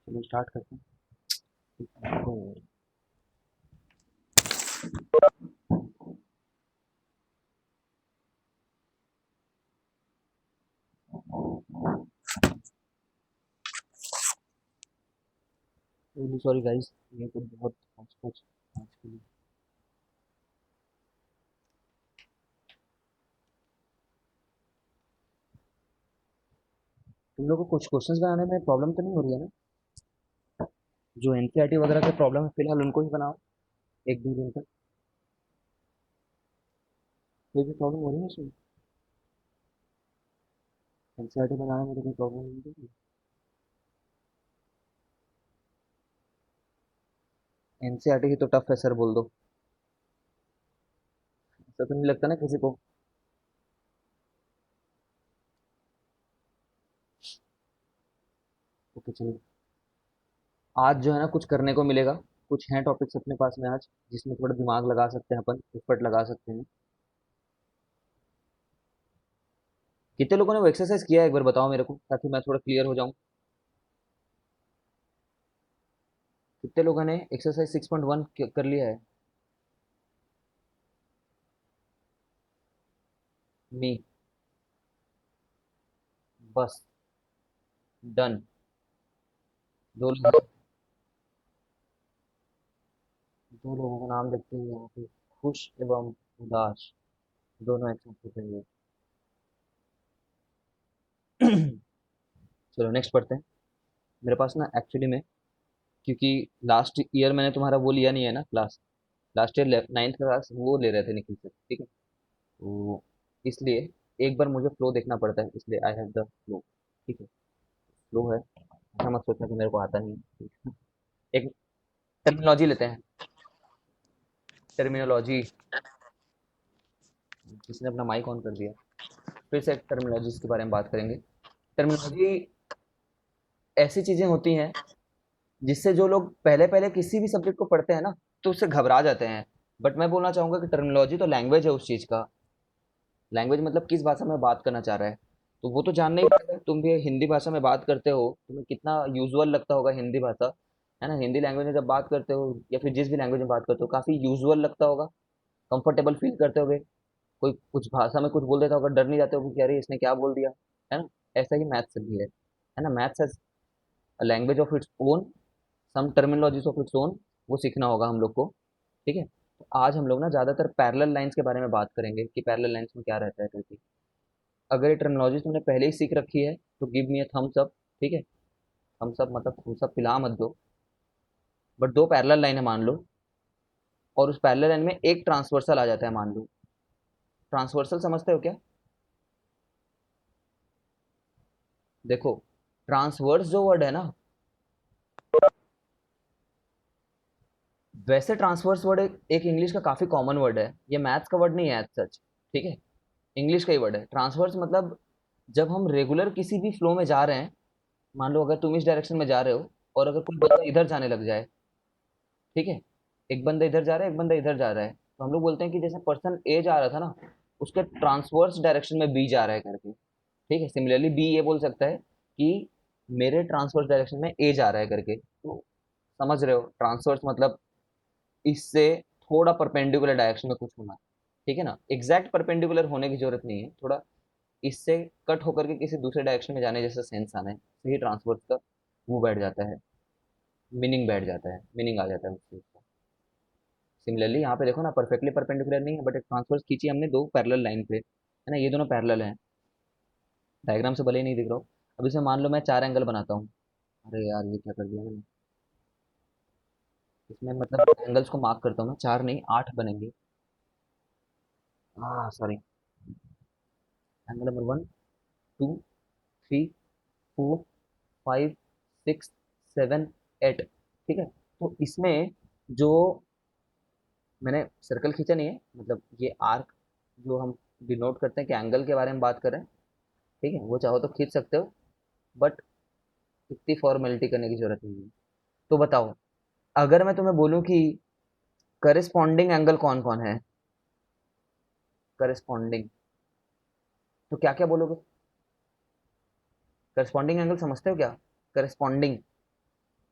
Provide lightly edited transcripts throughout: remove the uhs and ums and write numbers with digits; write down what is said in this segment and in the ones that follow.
चलो स्टार्ट करते हैं। तो सॉरी गाइस, ये तो बहुत कुछ आज के लिए। तुम लोग को कुछ क्वेश्चंस बनाने में प्रॉब्लम तो नहीं हो रही है ना? जो एनसीईआरटी वगैरह के प्रॉब्लम है फिलहाल उनको ही बनाओ, एक दो दिन तक। कोई भी प्रॉब्लम हो रही है इसमें? एनसीईआरटी बनाने में तो कोई प्रॉब्लम नहीं है? एनसीईआरटी ही तो टफ है सर बोल दो। ऐसा तो नहीं लगता ना किसी को? ओके चलो। आज जो है ना कुछ करने को मिलेगा। कुछ हैं टॉपिक्स अपने पास में आज, जिसमें थोड़ा दिमाग लगा सकते हैं, अपन एफर्ट लगा सकते हैं। कितने लोगों ने वो एक्सरसाइज किया है एक बार बताओ मेरे को, ताकि मैं थोड़ा क्लियर हो जाऊं। कितने लोगों ने एक्सरसाइज 6.1 कर लिया है? मी। बस। डन। दो लोग, दो लोगों का नाम देखते हैं यहाँ पे। खुश एवं उदास, दोनों एक साथ होते हुए। चलो नेक्स्ट पढ़ते हैं। मेरे पास ना एक्चुअली में, क्योंकि लास्ट ईयर मैंने तुम्हारा वो लिया नहीं है ना class. Last year ninth class वो ले रहे थे निखिल से, ठीक है? तो इसलिए एक बार मुझे फ्लो देखना पड़ता है, इसलिए आई हैव द फ्लो। ठीक है, फ्लो है। ऐसा मत सोचना कि मेरे को आता नहीं है। एक टर्मिनोलॉजी लेते हैं। टर्मिनोलॉजी। किसने अपना माइक ऑन कर दिया? फिर से टर्मिनोलॉजीज के बारे में बात करेंगे। टर्मिनोलॉजी ऐसी चीजें होती हैं जिससे जो लोग पहले पहले किसी भी सब्जेक्ट को पढ़ते हैं ना, तो उससे घबरा जाते हैं। बट मैं बोलना चाहूंगा कि टर्मिनोलॉजी तो लैंग्वेज है उस चीज का। लैंग्वेज मतलब किस भाषा में बात करना चाह रहा है, तो वो तो जानना ही पड़ेगा। तुम भी हिंदी भाषा में बात करते हो, तुम्हें कितना यूजुअल लगता होगा हिंदी भाषा, है ना? हिंदी लैंग्वेज में जब बात करते हो या फिर जिस भी लैंग्वेज में बात करते हो, काफी यूजुअल लगता होगा। कंफर्टेबल फील करते होगे। कोई कुछ भाषा में कुछ बोल देता होगा, डर नहीं जाते हो कि अरे इसने क्या बोल दिया, है ना? ऐसा ही मैथ्स भी है ना? Maths has a language of its own, some terminologies of its own. वो सीखना होगा हम लोग को। ठीक है, तो आज हम लोग ना ज्यादातर पैरेलल लाइंस के बारे में बात करेंगे कि पैरेलल लाइंस में क्या रहता है करके। अगर ये टर्मिनोलॉजी तुमने पहले ही सीख रखी है तो give me a thumbs up. ठीक है, थम्स अप मतलब थम्स अप पिला मत दो। बट दो पैरेलल लाइन है मान लो, और उस पैरेलल लाइन में एक ट्रांसवर्सल आ जाता है मान लो। ट्रांसवर्सल समझते हो क्या? देखो, ट्रांसवर्स जो वर्ड है ना, वैसे ट्रांसवर्स वर्ड एक इंग्लिश का काफी कॉमन वर्ड है, ये मैथ्स का वर्ड नहीं है एज सच। ठीक है, इंग्लिश का ही वर्ड है ट्रांसवर्स। मतलब जब हम रेगुलर किसी भी फ्लो में जा रहे हैं, मान लो अगर तुम इस डायरेक्शन में जा रहे हो और अगर कोई बंदा इधर जाने लग जाए, ठीक है, एक बंदा इधर जा रहा है, एक बंदा इधर जा रहा है, तो हम लोग बोलते हैं कि जैसे पर्सन ए जा रहा था ना, उसके ट्रांसवर्स डायरेक्शन में बी जा रहा है करके। ठीक है, सिमिलरली बी ये बोल सकता है कि मेरे ट्रांसवर्स डायरेक्शन में ए जा रहा है करके। तो समझ रहे हो, ट्रांसवर्स मतलब इससे थोड़ा परपेंडिकुलर डायरेक्शन में कुछ होना। ठीक है ना? एग्जैक्ट परपेंडिकुलर होने की जरूरत नहीं है, थोड़ा इससे कट होकर के किसी दूसरे डायरेक्शन में जाने जैसा सेंस आना है, सही ट्रांसवर्स का वो बैठ जाता है, मीनिंग बैठ जाता है, मीनिंग आ जाता है उस चीज का। सिमिलरली यहाँ पे देखो ना, परफेक्टली परपेंडिकुलर नहीं है, बट एक ट्रांसवर्स खींची हमने दो पैरेलल लाइन पे, है ना? ये दोनों पैरेलल हैं। डायग्राम से भले ही नहीं दिख रहा हो। अब इसे मान लो मैं चार एंगल बनाता हूँ। अरे यार ये क्या कर दिया मैंने? इसमें मतलब एंगल्स को मार्क करता हूँ मैं, चार नहीं आठ बनेंगे। हाँ sorry. Angle number one, two, three, four, five, six, seven, eight. ठीक है, तो इसमें जो मैंने सर्कल खींचा नहीं है, मतलब ये आर्क जो हम डिनोट करते हैं कि एंगल के बारे में बात कर रहे हैं। ठीक है, वो चाहो तो खींच सकते हो, बट इतनी फॉर्मेलिटी करने की जरूरत नहीं है। तो बताओ, अगर मैं तुम्हें बोलूं कि करस्पॉन्डिंग एंगल कौन कौन है, करस्पॉन्डिंग, तो क्या क्या बोलोगे? करस्पॉन्डिंग एंगल समझते हो क्या? करस्पॉन्डिंग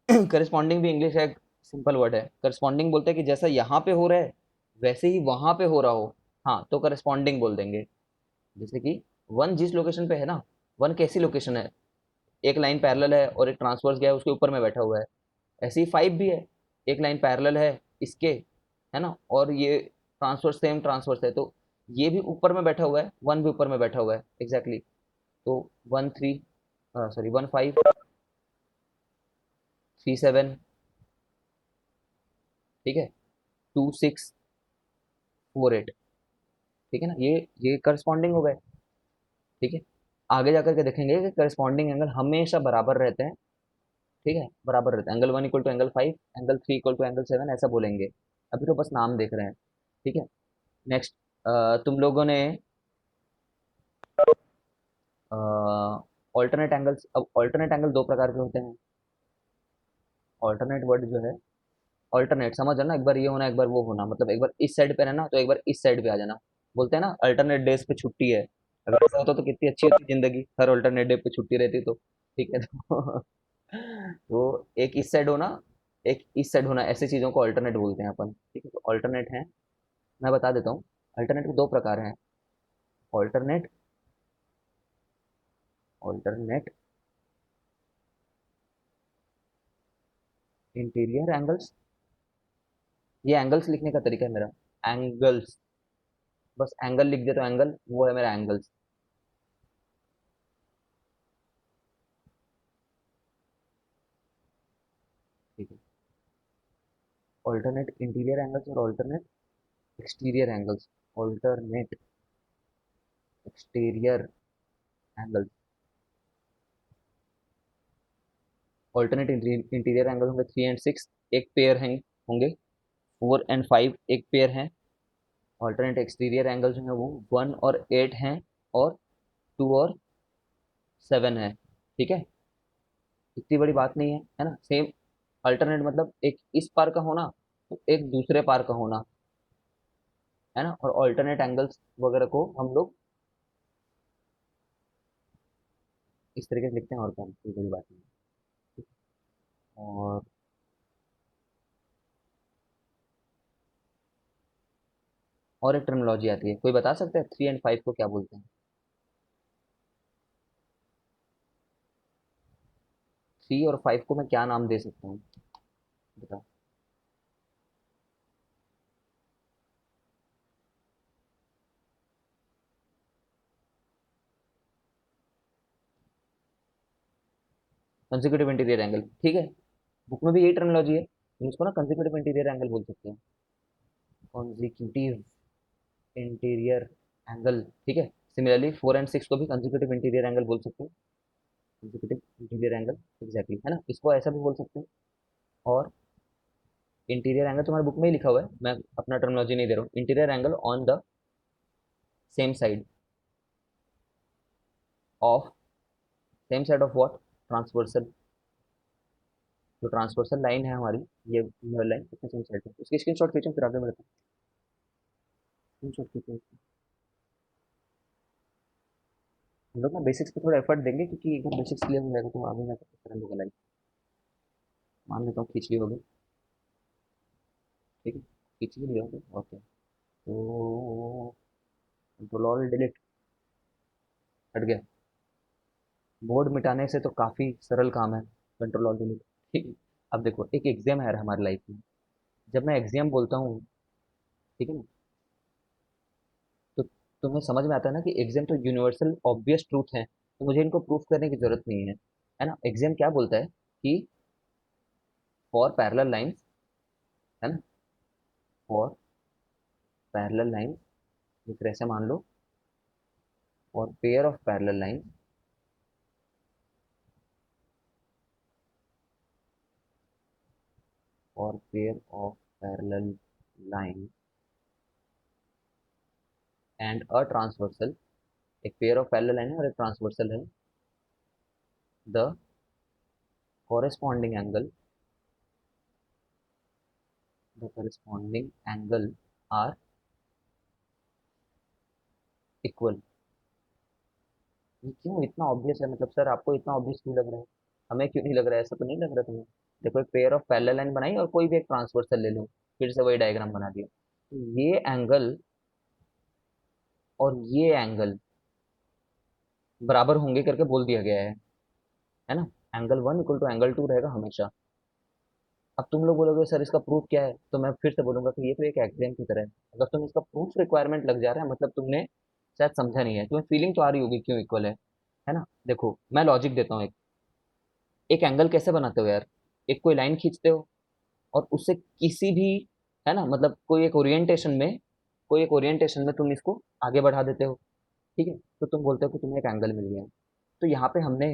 करस्पॉन्डिंग भी इंग्लिश है, सिंपल वर्ड है। करस्पॉन्डिंग बोलते हैं कि जैसा यहाँ पे हो रहा है वैसे ही वहां पे हो रहा हो, हाँ तो करस्पॉन्डिंग बोल देंगे। जैसे कि वन जिस लोकेशन पे है ना, वन कैसी लोकेशन है, एक लाइन पैरेलल है और एक ट्रांसवर्स गया है उसके ऊपर में बैठा हुआ है। ऐसे ही फाइव भी है, एक लाइन पैरेलल है इसके, है ना, और ये ट्रांसवर्स सेम ट्रांसवर्स है, तो ये भी ऊपर में बैठा हुआ है, वन भी ऊपर में बैठा हुआ है एग्जैक्टली। तो one three, sorry one five, three seven, ठीक है, टू सिक्स, फोर एट, ठीक है ना, ये करस्पॉन्डिंग हो गए। ठीक है, आगे जाकर के देखेंगे कि करस्पॉन्डिंग एंगल हमेशा बराबर रहते हैं। ठीक है, बराबर रहते हैं, angle one equal to angle five, angle three equal to angle seven, ऐसा बोलेंगे। अभी तो बस नाम देख रहे हैं। ठीक है, नेक्स्ट, तुम लोगों ने ऑल्टरनेट एंगल्स, अब ऑल्टरनेट एंगल दो प्रकार के होते हैं। ऑल्टरनेट वर्ड जो है, ऑल्टरनेट समझ है ना, एक बार ये होना एक बार वो होना, मतलब एक बार इस साइड पे रहना तो एक बार इस साइड पे आ जाना। बोलते हैं ना अल्टरनेट डेज पे छुट्टी है, अगर ऐसा होता तो कितनी अच्छी होती जिंदगी, हर अल्टरनेट डे पे छुट्टी रहती तो। ठीक है, तो एक इस साइड होना, एक इस साइड होना, ऐसी चीजों को अल्टरनेट बोलते हैं अपन। ठीक है, तो अल्टरनेट है, मैं बता देता हूँ। अल्टरनेट के दो प्रकार हैं। ऑल्टरनेट, ऑल्टरनेट इंटीरियर एंगल्स, ये एंगल्स लिखने का तरीका है मेरा, एंगल्स, बस एंगल लिख दे तो एंगल, वो है मेरा एंगल्स। ठीक है, ऑल्टरनेट इंटीरियर एंगल्स और alternate exterior angles. Alternate exterior angles, alternate interior angle होंगे थ्री एंड सिक्स, एक पेयर हैं होंगे। फोर एंड फाइव एक पेयर हैं। ऑल्टरनेट एक्सटीरियर एंगल्स हैं वो वन और एट हैं, और टू और सेवन है। ठीक है, इतनी बड़ी बात नहीं है ना, सेम। अल्टरनेट मतलब एक इस पार का होना, तो एक दूसरे पार का होना, है ना। और ऑल्टरनेट एंगल्स वगैरह को हम लोग इस तरीके से लिखते हैं, और क्या, कोई बड़ी बात नहीं है। और और एक टर्मिनोलॉजी आती है, कोई बता सकता है थ्री एंड फाइव को क्या बोलते हैं? थ्री और फाइव को मैं क्या नाम दे सकता हूँ, बताओ। कंसेक्यूटिव इंटीरियर एंगल, ठीक है, बुक में भी यही टर्मिनोलॉजी है, हम इसको ना कंसेक्यूटिव इंटीरियर एंगल बोल सकते हैं। कंसेक्यूटिव इंटीरियर एंगल, ठीक है। सिमिलरली फोर एंड सिक्स को भी कंसेक्यूटिव इंटीरियर एंगल बोल सकते हैं, कंसेक्यूटिव इंटीरियर एंगल, एग्जैक्टली, है ना, इसको ऐसा भी बोल सकते हैं। और इंटीरियर एंगल तुम्हारे बुक में ही लिखा हुआ है, मैं अपना टर्मिनोलॉजी नहीं दे रहा हूँ। Interior angle on the same side of, same side of what, transversal, जो ट्रांसवर्सल लाइन है हमारी, ये लाइन कितने सेम साइड है, उसकी स्क्रीनशॉट खींचो फिर आगे बढ़ते हैं। स्क्रीनशॉट खींचो, हम लोग ना बेसिक्स पे थोड़ा एफर्ट देंगे, क्योंकि एकदम बेसिक्स क्लियर हो जाएगा तो आगे जाकर करंट होगा लाइक, मान लेता हूँ खींच ली होगी। ठीक है, खींच ही ली होगी, ओके। तो कंट्रोल ऑल डिलीट, हट गया। बोर्ड मिटाने से तो काफ़ी सरल काम है, कंट्रोल ऑल डिलीट। ठीक है, अब देखो एक एग्जाम है हमारी लाइफ में, जब मैं एग्जाम बोलता हूँ, ठीक है ना, तो तुम्हें समझ में आता है ना कि एग्जाम तो यूनिवर्सल ऑब्वियस ट्रूथ है, तो मुझे इनको प्रूफ करने की जरूरत नहीं है ना। एग्जाम क्या बोलता है कि फॉर पैरेलल लाइंस, है ना, फॉर पैरेलल लाइंस, ये फिर ऐसे मान लो, और पेयर ऑफ पैरेलल लाइंस, और pair of parallel line and a transversal, एक पेयर ऑफ पैरेलल लाइन है और एक ट्रांसवर्सल है, the corresponding angle, the corresponding angle are equal। ये क्यों इतना ऑब्वियस है, मतलब सर आपको इतना ऑब्वियस क्यों लग रहा है? हमें क्यों नहीं लग रहा है? ऐसा तो नहीं लग रहा तुम्हें? देखो, एक पेयर ऑफ पैरेलल लाइन बनाई और कोई भी एक ट्रांसवर्सल ले लो, फिर से वही डायग्राम बना दिया। तो ये एंगल और ये एंगल बराबर होंगे करके बोल दिया गया है ना? Angle one equal to angle two रहेगा हमेशा। अब तुम लोग बोलोगे सर इसका प्रूफ क्या है, तो मैं फिर से बोलूंगा कि ये तो एक एग्जाम की तरह है। अगर तुम इसका प्रूफ रिक्वायरमेंट लग जा रहा है, मतलब तुमने शायद समझा नहीं है, तुम्हें फीलिंग तो आ रही होगी क्यों इक्वल है ना? देखो मैं लॉजिक देता हूँ। एक एंगल कैसे बनाते हो यार? एक कोई लाइन खींचते हो और उससे किसी भी, है ना, मतलब कोई एक ओरिएंटेशन में तुम इसको आगे बढ़ा देते हो। ठीक है, तो तुम बोलते हो कि तुम्हें एक एंगल मिल गया। तो यहाँ पे हमने,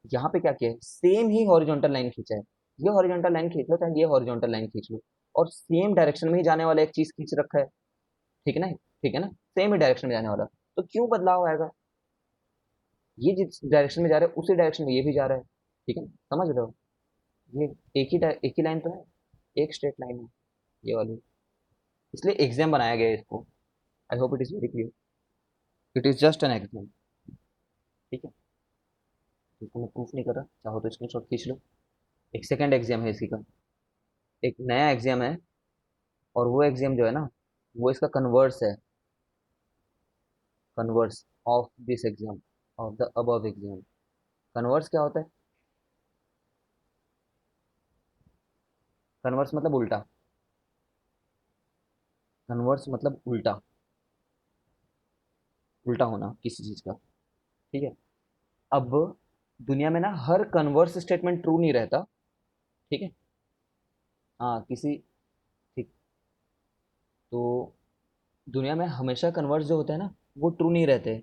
यहाँ पे क्या किया है, सेम ही हॉरिजॉन्टल लाइन खींचा है। ये हॉरिजॉन्टल लाइन खींच लो चाहे ये हॉरिजॉन्टल लाइन खींच लो, और सेम डायरेक्शन में ही जाने वाला एक चीज खींच रखा है। ठीक है ना? ठीक है ना? सेम ही डायरेक्शन में जाने वाला, तो क्यों बदलाव आएगा? ये जिस डायरेक्शन में जा रहा है उसी डायरेक्शन में ये भी जा रहा है। ठीक है, समझ रहे हो? ये एक ही लाइन तो है, एक स्ट्रेट लाइन है ये वाली। इसलिए एग्जाम बनाया गया है इसको। I hope it is very clear. It is just an exam. ठीक है, इसको मैं प्रूफ नहीं कर रहा, चाहो तो स्क्रीनशॉट खींच लो। एक सेकंड एग्जाम है इसी का, एक नया एग्जाम है। और वो एग्जाम जो है ना, वो इसका कन्वर्स है, converse of this exam, of the above exam. Converse क्या होता है? कन्वर्स मतलब उल्टा। कन्वर्स मतलब उल्टा, उल्टा होना किसी चीज का। ठीक है। अब दुनिया में ना हर कन्वर्स स्टेटमेंट ट्रू नहीं रहता। ठीक है। हाँ किसी, ठीक, तो दुनिया में हमेशा कन्वर्स जो होते हैं ना, वो ट्रू नहीं रहते।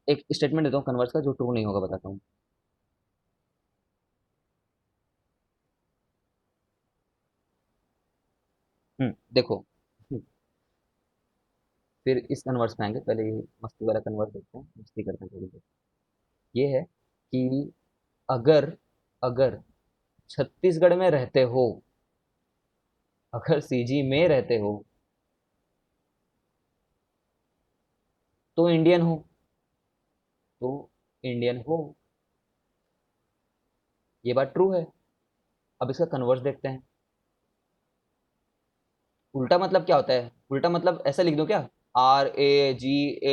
एक स्टेटमेंट देता हूँ कन्वर्स का जो ट्रू नहीं होगा, बताता हूँ। देखो, फिर इस कन्वर्स में आएंगे, पहले ये मस्ती वाला कन्वर्स देखते हैं, मस्ती करते हैं थोड़ी देर। ये है कि अगर अगर छत्तीसगढ़ में रहते हो, अगर सीजी में रहते हो, तो इंडियन हो, तो इंडियन हो। ये बात ट्रू है। अब इसका कन्वर्स देखते हैं। उल्टा मतलब क्या होता है? उल्टा मतलब ऐसा लिख दो क्या? RAGA,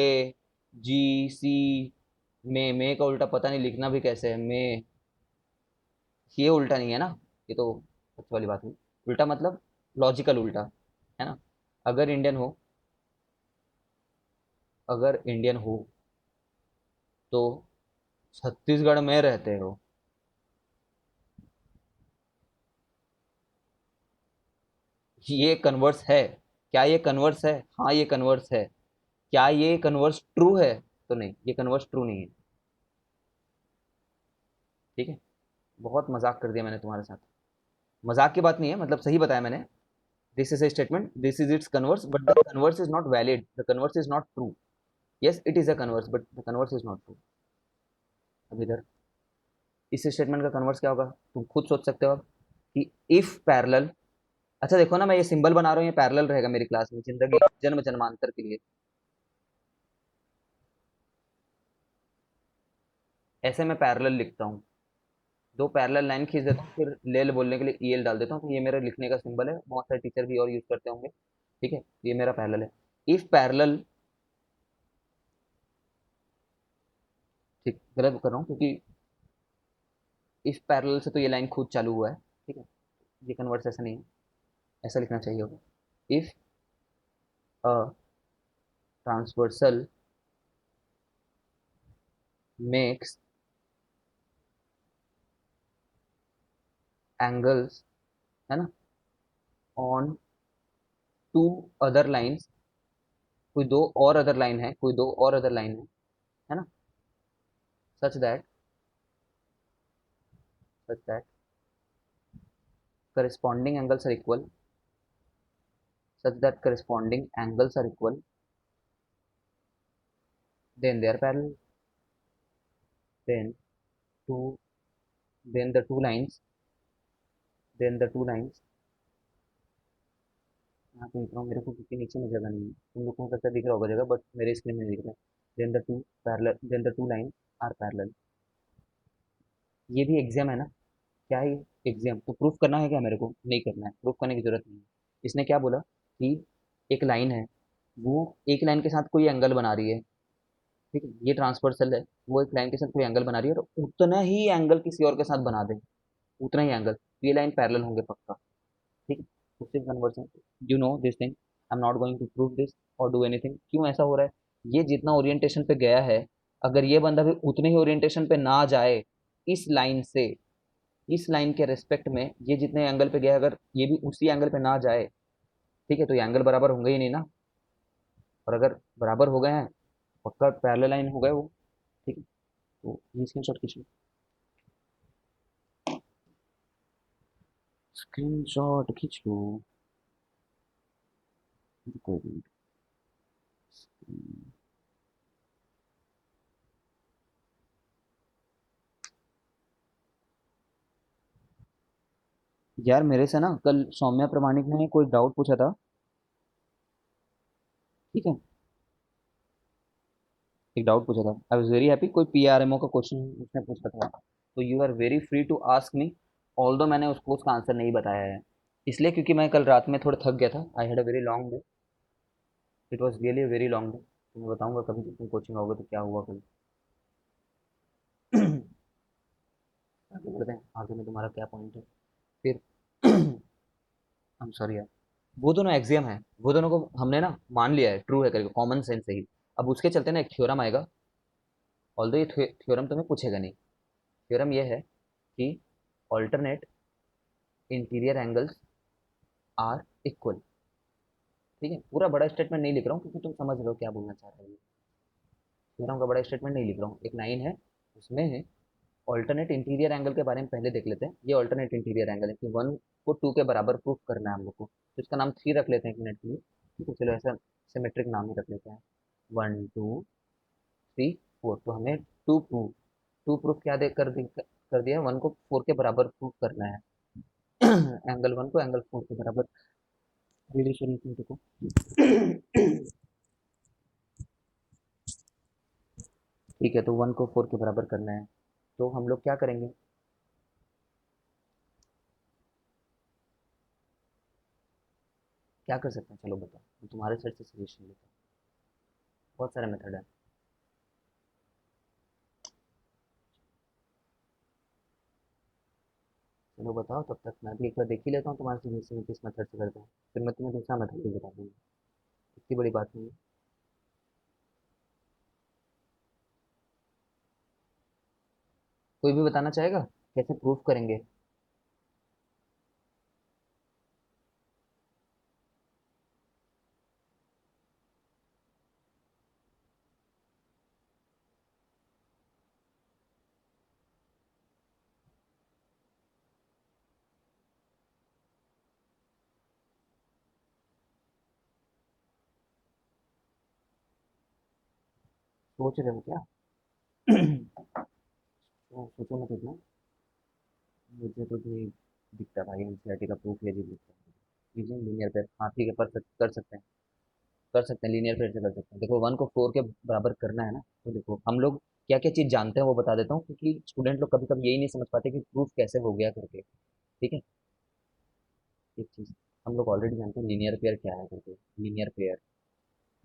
में का उल्टा पता नहीं लिखना भी कैसे है, में। ये उल्टा नहीं है ना, ये तो अच्छी वाली बात हुई। उल्टा मतलब लॉजिकल उल्टा, है ना? अगर इंडियन हो, अगर इंडियन हो तो छत्तीसगढ़ में रहते हो। ये कन्वर्स है। क्या ये कन्वर्स है? हाँ ये कन्वर्स है। क्या ये कन्वर्स ट्रू है? तो नहीं, ये कन्वर्स ट्रू नहीं है। ठीक है। बहुत मजाक कर दिया मैंने तुम्हारे साथ। मजाक की बात नहीं है, मतलब सही बताया मैंने। This is a statement, this is it's converse, but the converse is not valid, the converse is not true. Yes it is a converse, but the converse is not true. अब इधर इस स्टेटमेंट का converse क्या होगा, तुम खुद सोच सकते हो अब, कि इफ पैरेलल। अच्छा देखो ना, मैं ये सिंबल बना रहा हूँ, ये पैरेलल रहेगा मेरी क्लास में जिंदगी जन्म जन्मांतर के लिए। ऐसे मैं पैरेलल लिखता हूँ, दो पैरेलल लाइन खींच देता हूँ, फिर लेल बोलने के लिए ईएल डाल देता हूँ, तो ये मेरा लिखने का सिंबल है, बहुत सारे टीचर भी और यूज करते होंगे। ठीक है, ये मेरा पैरेलल है। इफ पैरेलल, ठीक गलत कर रहा हूँ क्योंकि इफ पैरेलल से तो ये लाइन खुद चालू हुआ है। ठीक है, ये कन्वर्स ऐसा नहीं है, ऐसा लिखना चाहिए होगा। If a transversal makes angles, है ना, ऑन टू अदर लाइन्स, कोई दो और अदर लाइन है, कोई दो और अदर लाइन है ना, such that, such that corresponding angles are equal, such that corresponding angles are equal, then they are parallel, then two, then the two lines, then the two lines। यहाँ पे लिख रहा हूँ मेरे को क्योंकि नीचे में जगह नहीं है, तुम लोगों को कैसा दिख रहा होगा जगह, बट मेरे स्क्रीन में नहीं दिख रहा है। Then the two line are parallel. ये भी एग्जाम है ना, क्या है ये? एग्जाम तो प्रूफ करना है क्या मेरे को? नहीं करना है, प्रूफ करने की जरूरत नहीं है। इसने क्या बोला कि एक लाइन है, वो एक लाइन के साथ कोई एंगल बना रही है, ठीक है, ये ट्रांसवर्सल है, वो एक लाइन के साथ कोई एंगल बना रही है और उतना ही एंगल किसी और के साथ बना दे, उतना ही एंगल, ये लाइन पैरेलल होंगे पक्का, ठीक है। उससे conversion, you know this thing, I am not going to prove this और डू एनीथिंग। क्यों ऐसा हो रहा है? ये जितना ओरिएंटेशन पे गया है, अगर ये बंदा भी उतने ही ओरिएंटेशन पे ना जाए इस लाइन से, इस लाइन के रेस्पेक्ट में ये जितने एंगल पे गया, अगर ये भी उसी एंगल पे ना जाए, ठीक है, तो ये एंगल बराबर होंगे ही नहीं ना। और अगर बराबर हो गए हैं, पक्का पैरेलल लाइन हो गए वो, ठीक है। तो ये स्क्रीनशॉट खींच लो, स्क्रीनशॉट खींच लो। रुको एक मिनट। यार मेरे से ना कल सौम्या प्रमाणिक ने कोई डाउट पूछा था, ठीक है, एक डाउट पूछा था। आई वाज वेरी हैप्पी, कोई पीआरएमओ का क्वेश्चन उसने पूछा था, तो you are very free to ask me. All दो मैंने उसको उसका आंसर नहीं बताया है, इसलिए क्योंकि मैं कल रात में थोड़ा थक गया था। I had a very long day, it was really a very long day. तो मैं बताऊंगा कभी जब तुम कोचिंग आओगे तो क्या हुआ कल। आगे बढ़ते हैं, आगे में तुम्हारा क्या पॉइंट है फिर? आई एम सॉरी यार, वो दोनों एक्सियम है, वो दोनों को हमने ना मान लिया है ट्रू है करके, कॉमन सेंस से ही। अब उसके चलते ना एक थ्योरम आएगा, ऑल्दो ये थ्योरम तुम्हें पूछेगा नहीं। थ्योरम ये है कि alternate interior angles are equal, ठीक है। पूरा बड़ा स्टेटमेंट नहीं लिख रहा हूँ क्योंकि तुम समझ रहे हो क्या बोलना चाह रहे हो। थ्योरम का बड़ा स्टेटमेंट नहीं लिख रहा हूँ, एक लाइन है, उसमें है ऑल्टरनेट इंटीरियर एंगल के बारे में पहले देख लेते हैं। ये ऑल्टरनेट इंटीरियर एंगल है कि वन को टू के बराबर प्रूफ करना है हम लोग को, तो इसका नाम थ्री रख लेते हैं एक मिनट के लिए, ठीक है, चलो ऐसा सिमेट्रिक नाम ही रख लेते हैं। वन टू थ्री फोर, तो हमें टू प्रूफ क्या कर दिया, वन को फोर के बराबर प्रूफ करना है। एंगल वन को एंगल फोर के बराबर रिलेशन को। ठीक है, तो वन को फोर के बराबर करना है, तो हम लोग क्या करेंगे? क्या कर सकते हैं, चलो बताओ, मैं तुम्हारे साइड से सजेशन लेता हूँ। बहुत सारे मेथड है। चलो बताओ, तब तक मैं भी एक बार देख ही लेता हूँ तुम्हारे सजेशन किस मेथड से करते हैं, फिर मैं तुम्हें दूसरा मेथड भी बता दूंगा। इतनी बड़ी बात नहीं है। कोई भी बताना चाहेगा कैसे प्रूफ करेंगे? सोच रहे हो क्या? तो सोचो मत इतना, मुझे तो ये दिखता है भाई, एनसीईआरटी का प्रूफ ये भी दिखता है। लीजिए लीनियर पेयर, हाँ ठीक है, परफेक्ट कर सकते हैं, कर सकते हैं, लीनियर पेयर से कर सकते हैं। देखो वन को फोर के बराबर करना है ना, तो देखो हम लोग क्या क्या चीज़ जानते हैं वो बता देता हूँ, क्योंकि स्टूडेंट लोग कभी कभी यही नहीं समझ पाते कि प्रूफ कैसे हो गया करके, ठीक है। एक चीज़ हम लोग ऑलरेडी जानते हैं, लीनियर पेयर क्या है करके, लीनियर पेयर।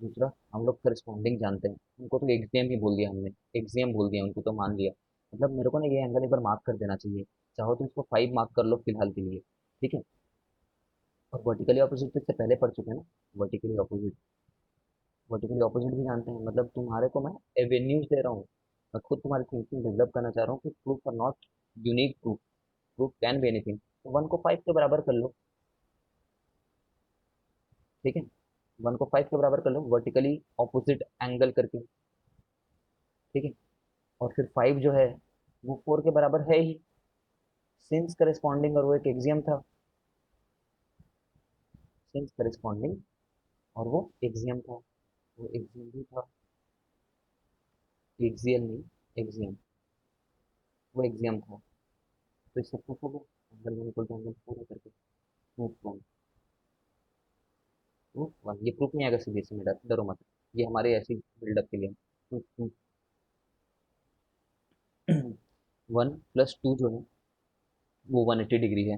दूसरा, हम लोग करस्पॉन्डिंग जानते हैं, उनको तो एक्सियम ही बोल दिया हमने, एक्सियम बोल दिया उनको तो मान लिया। मतलब मेरे को ना ये एंगल एक बार मार्क कर देना चाहिए, चाहो तो इसको फाइव मार्क कर लो फिलहाल के लिए, ठीक है। और वर्टिकली ऑपोजिट तो इससे पहले पढ़ चुके हैं ना, वर्टिकली ऑपोजिट, वर्टिकली ऑपोजिट भी जानते हैं। मतलब तुम्हारे को मैं एवेन्यूज दे रहा हूँ, मैं खुद तुम्हारी थिंकिंग डेवलप करना चाह रहा हूँ कि proof are not unique proof, proof can be anything. तो वन को फाइव के बराबर कर लो, ठीक है, वन को फाइव के बराबर कर लो वर्टिकली ऑपोजिट एंगल करके, ठीक है। और फिर फाइव जो है वो फोर के बराबर है ही, सिंस करस्पॉन्डिंग, और वो एक एक्सियम था, सिंस करस्पॉन्डिंग, और वो एक्सियम था, वो एक्सियम भी था, एक्सियल नहीं, एक्सियम, वो एक्सियम था। तो इससे प्रूफ हो गया angle one equal to angle four करके, प्रूफ वन, प्रूफ वन। ये प्रूफ नहीं आएगा सीबीएसई में, डरो मत, ये हमारे ऐसी बिल्डअप के लिए। टू 1 + 2 जो है वो 180 डिग्री है।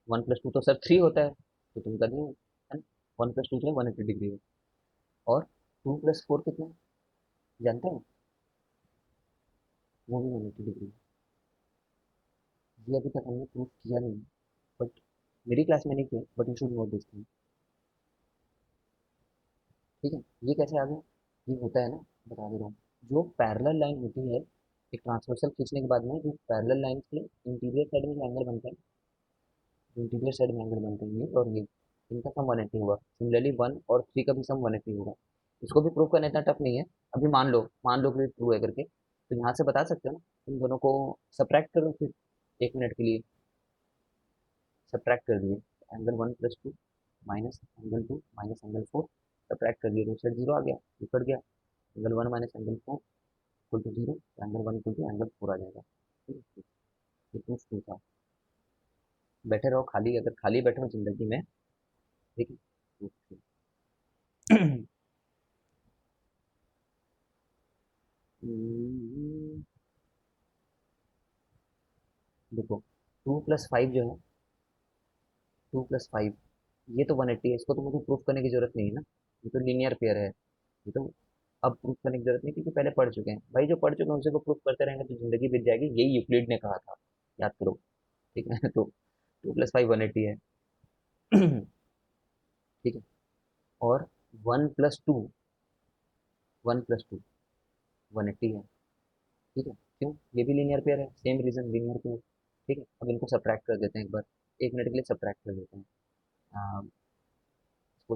1 + 2 तो सर 3 होता है, तो तुम कर दिए है ना। 1 + 2 जो है 180 डिग्री है। और 2 + 4 कितना है, जानते हो? वो भी 180 डिग्री है। ये अभी तक हमने प्रूफ किया नहीं, बट मेरी क्लास में नहीं किया, but you should note this thing. ठीक है, ये कैसे आ गया? ये होता है ना, बता दे रहा हूँ। जो पैरेलल लाइन होती है, एक ट्रांसवर्सल खींचने के बाद में जो पैरेलल लाइन के इंटीरियर साइड में जो एंगल बनता है, जो इंटीरियर साइड में एंगल बनते हैं ये और ये, इनका सम 180 होगा। सिमिलरली 1 और 3 का भी सम 180 होगा। इसको भी प्रूव करना इतना टफ नहीं है। अभी मान लो कि ट्रू है करके, तो यहाँ से बता सकते हो ना। इन दोनों को सब्ट्रैक्ट करो फिर 1 मिनट के लिए। सब्ट्रैक्ट कर दिए, angle 1 + 2 minus angle 2 minus angle 4, subtract कर दिए तो सेट जीरो आ गया, ये कट गया। Angle 1 minus angle 4 equal to zero, angle 1 equal to angle 4 आ जाएगा। ठीक है, ये प्रूफ टू था। बैठे रहो खाली, अगर खाली बैठे हो जिंदगी में। ठीक है, proof two। देखो 2 + 5 जो है, 2 + 5 ये तो 180 है, इसको तो मुझे प्रूफ करने की जरूरत नहीं है ना। ये तो लीनियर पेयर है, ये तो अब प्रूफ करने की जरूरत नहीं, क्योंकि पहले पढ़ चुके हैं भाई। जो पढ़ चुके हैं उनसे को प्रूफ करते रहेंगे तो जिंदगी बीत जाएगी, यही यूक्लिड ने कहा था, याद करो। ठीक है तो 2 + 5 180 है। ठीक है, और 1 + 2, 1 + 2 180 है। ठीक है, क्यों? ये भी लीनियर पेयर है, सेम रीजन, लीनियर पेयर। ठीक है, अब इनको सब्ट्रैक्ट कर देते हैं एक बार, 1 मिनट के लिए सब्ट्रैक्ट कर देते हैं। आ, इसको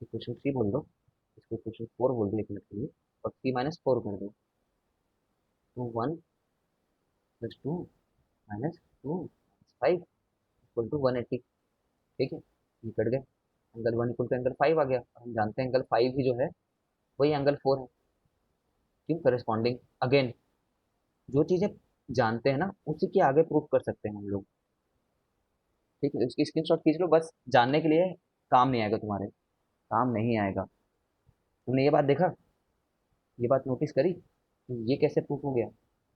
इक्वेशन 3 बोल दो, इसको इक्वेशन 4 बोल दो 1 मिनट के लिए, और 3 - 4 कर दो। तो 1 + 2 माइनस 2 - 5 इक्वल टू 180। ठीक है, ये कट गए। एंगल 1 इक्वल टू एंगल 5 आ गया, और हम जानते हैं एंगल 5 ही जो है वही एंगल 4 है। क्यों? करस्पॉन्डिंग। अगेन, जो चीजें जानते हैं ना उसी के आगे प्रूफ कर सकते हैं हम लोग। ठीक है, उसकी स्क्रीनशॉट खींच लो, बस जानने के लिए। काम नहीं आएगा तुम्हारे, काम नहीं आएगा। तुमने ये बात देखा, ये बात नोटिस करी कि ये कैसे प्रूफ हो गया?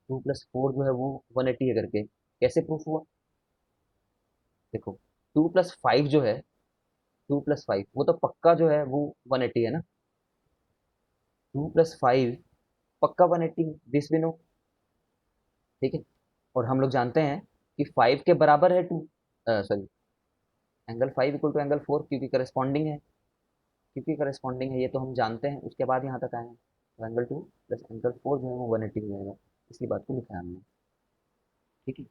2 + 4 जो है वो 180 है करके, कैसे प्रूफ हुआ? देखो, 2 + 5 जो है, 2 + 5 वो तो पक्का जो है वो 180 है ना। 2 + 5 पक्का 180, दिस भी नो। ठीक है, और हम लोग जानते हैं कि 5 के बराबर है 2, sorry, angle 5 equal to angle 4, क्योंकि करस्पॉन्डिंग है। क्योंकि करस्पॉन्डिंग है, ये तो हम जानते हैं, उसके बाद यहाँ तक आए हैं। तो एंगल 2 प्लस एंगल 4 जो है वो 180 हो जाएगा। इसी बात को लिखा है हमने। ठीक है,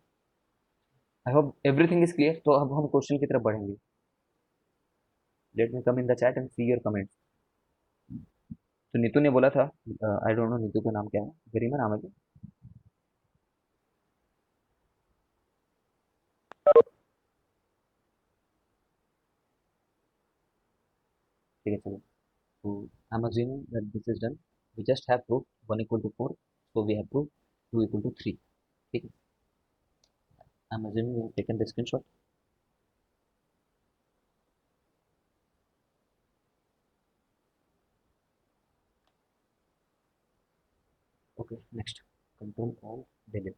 I hope everything is clear. तो अब हम क्वेश्चन की तरफ बढ़ेंगे। Let me come in the chat and see your comments. तो नीतू ने बोला था, आई डोंट नो नीतू का नाम क्या है, गरिमा नाम है क्या? ठीक है, चलो। तो I am assuming that this is done. We just have proof 1 equal to 4, so we have proof 2 equal to 3। ठीक है, I am assuming you taken the screenshot. Okay, next. Control all delete.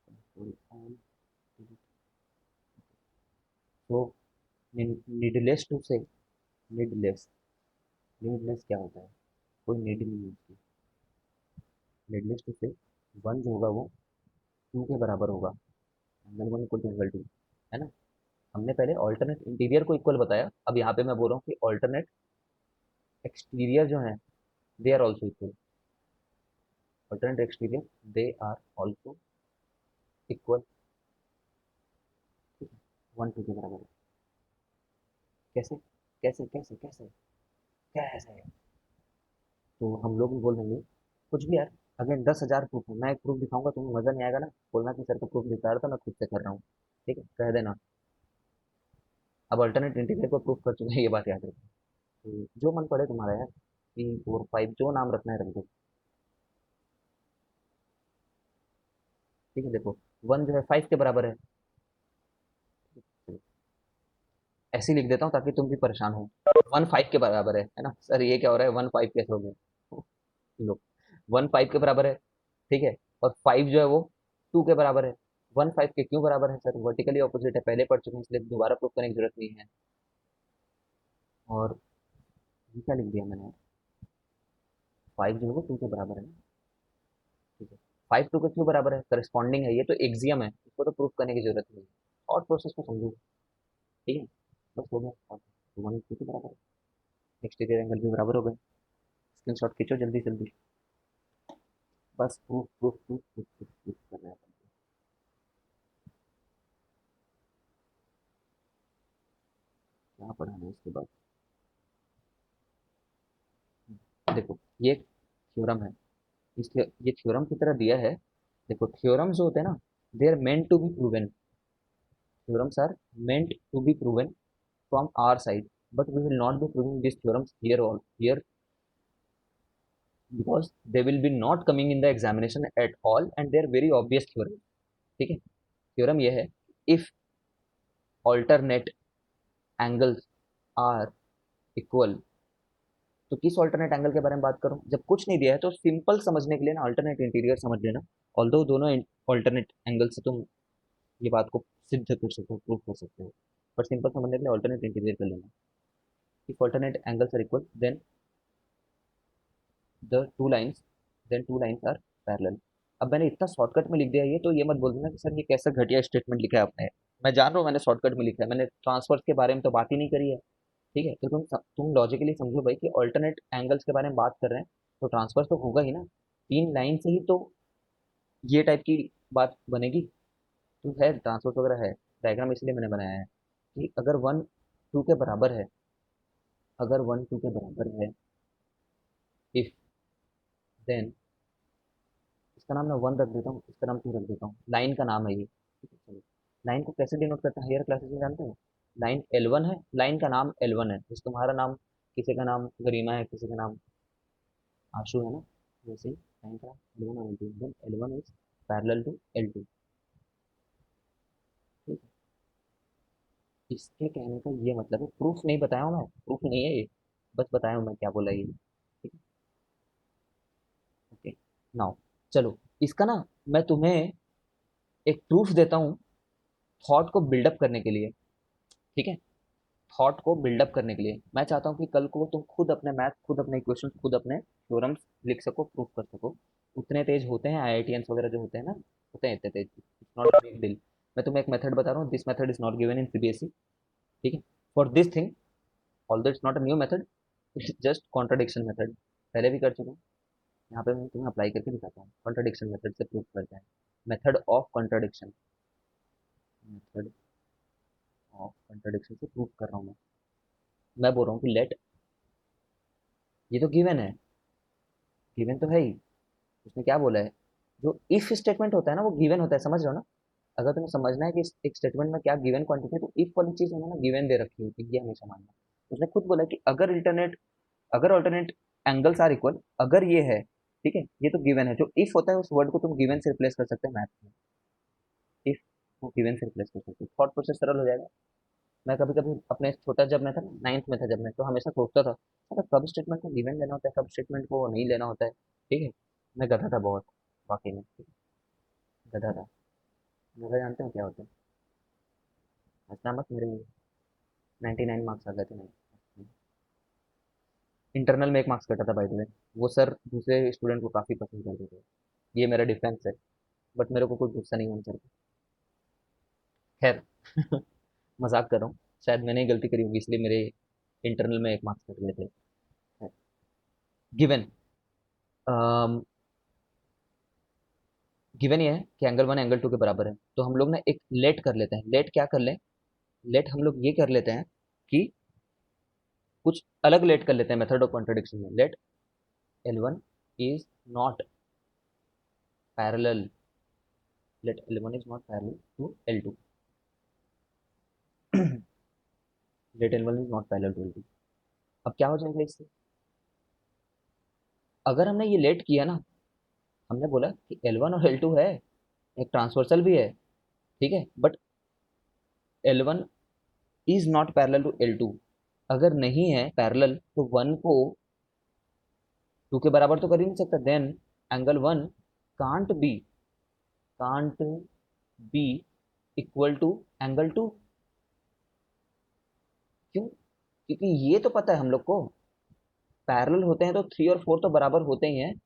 Control all delete. तो needless to say, needless, needless क्या होता है? कोई need नहीं है उसकी। नीडलेस टू से 1 जो होगा वो 2 के बराबर होगा। एंगल 1 इक्वल टू एंगल 2, है ना। हमने पहले ऑल्टरनेट इंटीरियर को इक्वल बताया, अब यहाँ पे मैं बोल रहा हूँ कि ऑल्टरनेट एक्सटीरियर जो है they are also equal. Alternate exterior they are also equal. 1 2 के बराबर है। कैसे? कैसे कैसे कैसे कैसे? तो हम लोग भी बोल देंगे कुछ भी यार। अगर 10,000 प्रूफ है, मैं एक प्रूफ दिखाऊंगा, तुम्हें मजा नहीं आएगा ना, बोलना कि सर का प्रूफ दिखा रहा था, मैं खुद से कर रहा हूँ। ठीक है, कह देना। अब अल्टरनेट इंटीग्रल को प्रूफ कर चुके हैं, ये बात याद रखो। तो जो मन पड़े तुम्हारा यार, 3 4 5 जो नाम रखना है रख दो। ठीक है, देखो 1 जो है 5 के बराबर है। ऐसे ही लिख देता हूँ ताकि तुम भी परेशान हो। 1 5 के बराबर है ना सर, ये क्या हो रहा है, 1 5 कैसे हो गया? लो, 1 5 के बराबर है, ठीक है। और 5 जो है वो 2 के बराबर है। 1 5 के क्यों बराबर है सर? वर्टिकली ऑपोजिट है, पहले पढ़ चुके हैं, इसलिए दोबारा प्रूफ करने की जरूरत नहीं है। और ये क्या लिख दिया मैंने? 5 जो है वो 2 के बराबर है ना, ठीक है। 5 2 के क्यों बराबर है? करस्पॉन्डिंग है, ये तो एक्सियम है, इसको तो प्रूफ करने की जरूरत नहीं है। और प्रोसेस को समझो, ठीक है। बस हो गया, 1 2 के बराबर है, एक्सटीरियर एंगल भी बराबर हो गए। स्क्रीनशॉट खींचो जल्दी जल्दी। बस proof proof proof proof proof proof करना है। क्या पढ़ाना है इसके बाद? देखो, ये थ्योरम है, इसलिए ये थ्योरम की तरह दिया है। देखो, थ्योरम्स जो होते हैं ना, they are meant to be proven. Theorems are meant to be proven from our side, but we will not be proving these theorems here because they will be not coming in the examination at all, and they are very obvious theorem. ठीक है। Theorem ये है, if alternate angles are equal, तो किस alternate angle के बारे में बात करूं? जब कुछ नहीं दिया है तो सिंपल समझने के लिए ना अल्टरनेट इंटीरियर समझ लेना। ऑल्दो दोनों ऑल्टरनेट एंगल से तुम ये बात को सिद्ध कर सकते हो, प्रूव कर सकते हो, पर सिंपल समझने के लिए अल्टरनेट इंटीरियर कर लेना। if alternate angles are equal, then the two lines are parallel। अब मैंने इतना शॉर्टकट में लिख दिया ये, तो ये मत बोल देना कि सर ये कैसा घटिया स्टेटमेंट लिखा है आपने। मैं जान रहा हूँ मैंने शॉर्टकट में लिखा है, मैंने ट्रांसफर्स के बारे में तो बात ही नहीं करी है, ठीक है। तो तुम लॉजिकली समझो भाई कि ऑल्टरनेट एंगल्स के बारे में बात कर रहे हैं, तो ट्रांसफर तो होगा ही ना, 3 लाइन से ही तो ये टाइप की बात बनेगी। तो है, ट्रांसफर वगैरह है, डायग्राम इसलिए मैंने बनाया है कि अगर 1 2 के बराबर है, अगर 1 2 के बराबर है, इफ देन, इसका नाम मैं 1 रख देता हूँ, इसका नाम 2 रख देता हूँ, लाइन का नाम है ये, ठीक है चलो। लाइन को कैसे डिनोट करते हैं हायर क्लासेस में जानते हो? लाइन L1 है, लाइन का नाम L1 है, जैसे तुम्हारा नाम, किसी का नाम गरिमा है, किसी का नाम आशु है ना, वैसे ही लाइन का नाम L1 और L2, then L1 is parallel to L2, ठीक है। इसके कहने का ये मतलब है, प्रूफ नहीं बताया हूँ मैं, प्रूफ नहीं है ये, बस बताया हूँ मैं क्या बोला ये, ठीक है। ओके, नाउ चलो, इसका ना मैं तुम्हें एक प्रूफ देता हूँ, थॉट को बिल्डअप करने के लिए, ठीक है। थॉट को बिल्डअप करने के लिए मैं चाहता हूँ कि कल को तुम खुद अपने मैथ, खुद अपने इक्वेशन, खुद अपने थ्योरम्स लिख सको, प्रूफ कर सको। उतने तेज होते हैं आईआईटीएंस वगैरह जो होते हैं ना, होते हैं इतने तेज, it's not a big deal. मैं तुम्हें एक मेथड बता रहा हूँ, this method is not given in CBSE, ठीक है। For this thing, although it's not a new method, it's just contradiction method, पहले भी कर चुका हूँ। यहाँ पे मैं तुम्हें अप्लाई करके दिखाता हूँ, कॉन्ट्रडिक्शन मेथड से प्रूफ करते हैं। Method of contradiction, method of contradiction से प्रूफ कर रहा हूँ मैं बोल रहा हूँ कि लेट, ये तो गिवन है, गिवन तो है ही, उसने क्या बोला है, जो इफ स्टेटमेंट होता है ना वो गिवन होता है, समझ रहे हो ना? अगर तुम्हें समझना है कि एक स्टेटमेंट में क्या गिवन क्वांटिटी है, तो इफ वाली चीज उन्होंने गिवन दे रखी होती है, ये हमेशा मानना। उसने खुद बोला कि अगर अल्टरनेट एंगल्स आर इक्वल, अगर ये है, ठीक है, ये तो गिवन है। जो इफ होता है उस वर्ड को तुम गिवन से रिप्लेस कर सकते हैं मैथ में, इफ को गिवन से रिप्लेस कर सकते हो, थॉट प्रोसेस सरल हो जाएगा। मैं कभी कभी अपने छोटा, जब मैं था नाइन्थ में था, जब मैं तो हमेशा सोचता था अरे कब स्टेटमेंट को गिवन लेना होता है, कब स्टेटमेंट को नहीं लेना होता है, ठीक है। मैं गधा था बहुत, वाकई में गधा था। गधा जानते हो क्या होता है? हंसना मत मेरे लिए, 99 मार्क्स आ गए थे नहीं, इंटरनल में 1 मार्क्स कटा था बाय द वे। वो सर दूसरे स्टूडेंट को काफ़ी पसंद करते थे, ये मेरा डिफेंस है, बट मेरे को कोई गुस्सा नहीं है सर पे। खैर, मजाक कर रहा हूँ, शायद मैंने ही गलती करी होगी इसलिए मेरे इंटरनल में 1 मार्क्स कट गए थे। गिवन, गिवन ये है कि एंगल 1 एंगल 2 के बराबर है, तो हम लोग ना एक लेट कर लेते हैं, लेट क्या कर लें, लेट हम लोग ये कर लेते हैं कि कुछ अलग लेट कर लेते हैं मेथड ऑफ कॉन्ट्रडिक्शन में। Let L1 is not parallel, let L1 is not parallel to L2, let L1 is not parallel to L2। अब क्या हो जाएगा इससे? अगर हमने ये लेट किया ना, हमने बोला कि L1 और L2 है, एक ट्रांसवर्सल भी है, ठीक है, but L1 is not parallel to L2। अगर नहीं है पैरेलल तो 1 को 2 के बराबर तो कर ही नहीं सकता। Then angle 1 can't be can't be equal to angle 2। क्यों? क्योंकि ये तो पता है हम लोग को, पैरेलल होते हैं तो 3 और 4 तो बराबर होते ही हैं,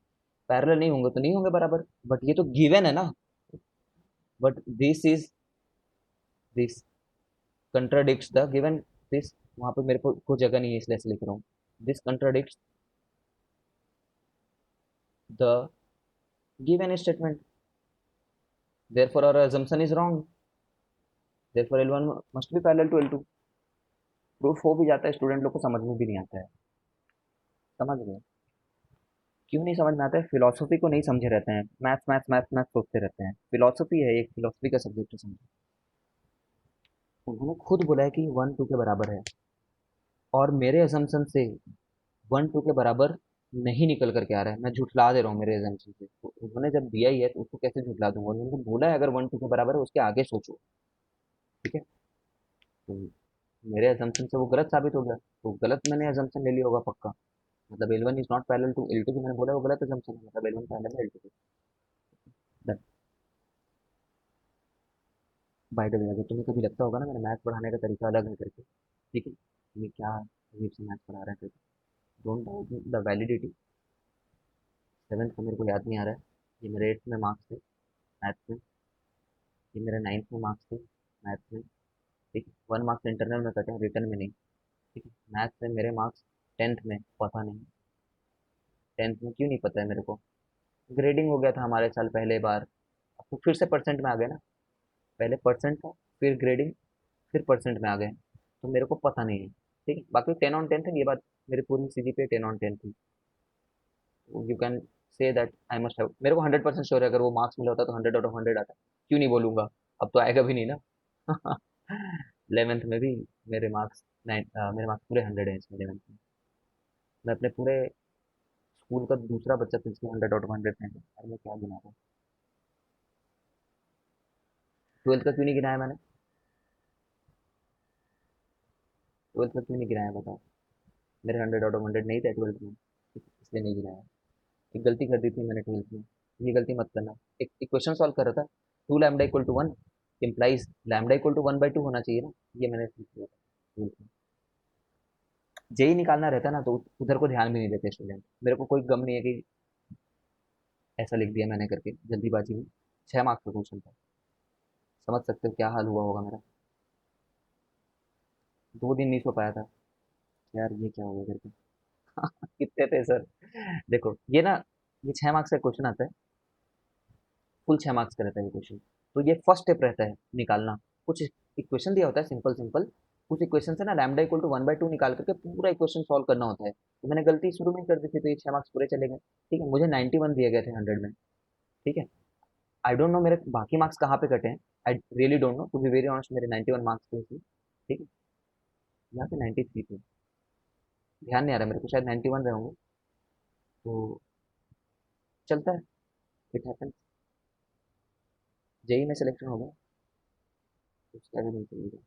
पैरेलल नहीं होंगे तो नहीं होंगे बराबर। बट ये तो गिवन है ना। But this contradicts the given. This, वहां पे मेरे को जगह नहीं है इसलिए ऐसे लिख रहा हूँ। This contradicts the given statement, therefore our assumption is wrong, therefore L1 must be parallel to L2। Proof हो भी जाता है, स्टूडेंट लोग को समझ में भी नहीं आता है। समझ गए? क्यों नहीं समझ में आता है? फिलोसफी को नहीं समझे रहते हैं, मैथ्स मैथ्स मैथ्स मैथ्स सोचते रहते हैं। फिलोसफी है, एक फिलोसफी का सब्जेक्ट है, समझो। उन्होंने खुद बोला है कि 1 2 के बराबर है, और मेरे असम्पशन से 1 2 के बराबर नहीं निकल करके आ रहा है। मैं झुठला दे रहा हूँ मेरे असम्पशन से। तो उन्होंने जब दिया ही है तो उसको कैसे झुठला दूंगा? उन्होंने बोला है अगर 1 2 के बराबर है, उसके आगे सोचो। ठीक है? तो मेरे असम्पशन से वो गलत साबित हो गया, तो गलत मैंने असम्पशन ले लिया होगा पक्का। मतलब L1 is not parallel to L2 जो मैंने बोला वो गलत असम्पशन है, मतलब L1 पैरेलल है L2 के। बाय द वे, अगर तुम्हें कभी लगता होगा ना मेरा मैथ पढ़ाने का तरीका अलग है करके, ठीक है, ये क्या अजीब से मैथ पढ़ा रहा है करके, don't doubt the validity. Seventh का मेरे को याद नहीं आ रहा है, ये मेरे 8th में मार्क्स थे मैथ में, ये मेरे 9th में मार्क्स थे मैथ में। ठीक है, 1 मार्क्स इंटरनल में कटे हैं, रिटर्न में नहीं। ठीक है, मैथ में मेरे मार्क्स 10th में पता नहीं, 10th में क्यों नहीं पता है मेरे को? ग्रेडिंग हो गया था हमारे साल पहले बार, अब तो फिर से परसेंट में आ गए ना। पहले परसेंट था, फिर ग्रेडिंग, फिर परसेंट में आ गए, तो मेरे को पता नहीं है। ठीक है, बाकी 10 on 10 है, ये बात मेरी पूरी CGPA 10 on 10 थी। You can say that I must have, मेरे को 100% श्योर है अगर वो मार्क्स मिला होता तो 100 out of 100 आता। क्यों नहीं बोलूंगा? अब तो आएगा भी नहीं ना। 11th में भी मेरे मार्क्स मेरे मार्क्स पूरे 100 हैं इसमें 11th में। मैं अपने पूरे स्कूल का दूसरा बच्चा था जिसके 100 out of 100 थे, और मैं क्या गिना रहा हूँ? 12th का क्यों नहीं गिनाया मैंने? 12th का क्यों नहीं गिनाया बताओ? मेरे 100 out of 100 नहीं थे 12th में, इसलिए नहीं गिनाया। एक गलती कर दी थी मैंने 12th में, ये गलती मत करना। एक इक्वेशन सॉल्व कर रहा था, 2 λ = 1 इम्प्लाइज λ = 1/2 होना चाहिए ना, ये मैंने सीख लिया था 12th में। जेई निकालना रहता ना तो उधर को ध्यान भी नहीं देते स्टूडेंट। मेरे को कोई गम नहीं है कि ऐसा लिख दिया मैंने करके जल्दीबाजी में। 6 मार्क्स का क्वेश्चन था, समझ सकते हो क्या हाल हुआ होगा मेरा। 2 दिन नहीं सो पाया था यार, ये क्या हुआ करके। कितने थे सर? देखो ये ना, ये 6 मार्क्स का क्वेश्चन आता है, कुल 6 मार्क्स का रहता है ये क्वेश्चन। तो ये फर्स्ट स्टेप रहता है निकालना। कुछ इक्वेशन दिया होता है सिंपल सिंपल, उस इक्वेशन से ना λ = 1/2 निकाल करके पूरा इक्वेशन सॉल्व करना होता है। तो मैंने गलती शुरू में ही कर दी थी, तो ये 6 मार्क्स पूरे चले गए। ठीक है, मुझे 91 दिए गए थे 100 में। ठीक है, आई डोंट नो मेरे बाकी मार्क्स कहाँ पे कटे हैं। I really don't know, to be very honest, मेरे 91 मार्क्स थे इसमें। ठीक है, यहाँ पे 93 थे, ध्यान नहीं आ रहा मेरे को, शायद 91 रहे होंगे। तो चलता है, इट हैपन। जेई में सिलेक्शन हो गया, उसका भी नहीं चलेगा।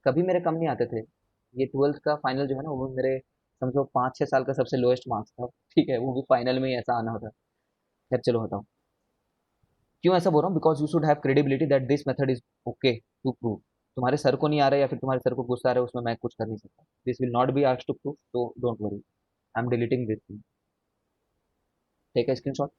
कभी मेरे कम नहीं आते थे। ये 12th का फाइनल जो है ना, वो मेरे समझो 5 6 साल का सबसे लोएस्ट मार्क्स था। ठीक है, वो भी फाइनल में ही ऐसा आना होता। खैर चलो हटाओ। क्यों ऐसा बोल रहा हूँ? Because you should have credibility that this method is okay to prove. तुम्हारे सर को नहीं आ रहा है या फिर तुम्हारे सर को गुस्सा आ रहा है, उसमें मैं कुछ कर नहीं सकता। This will not be asked to prove, तो don't worry, I am deleting this thing. Take a screenshot.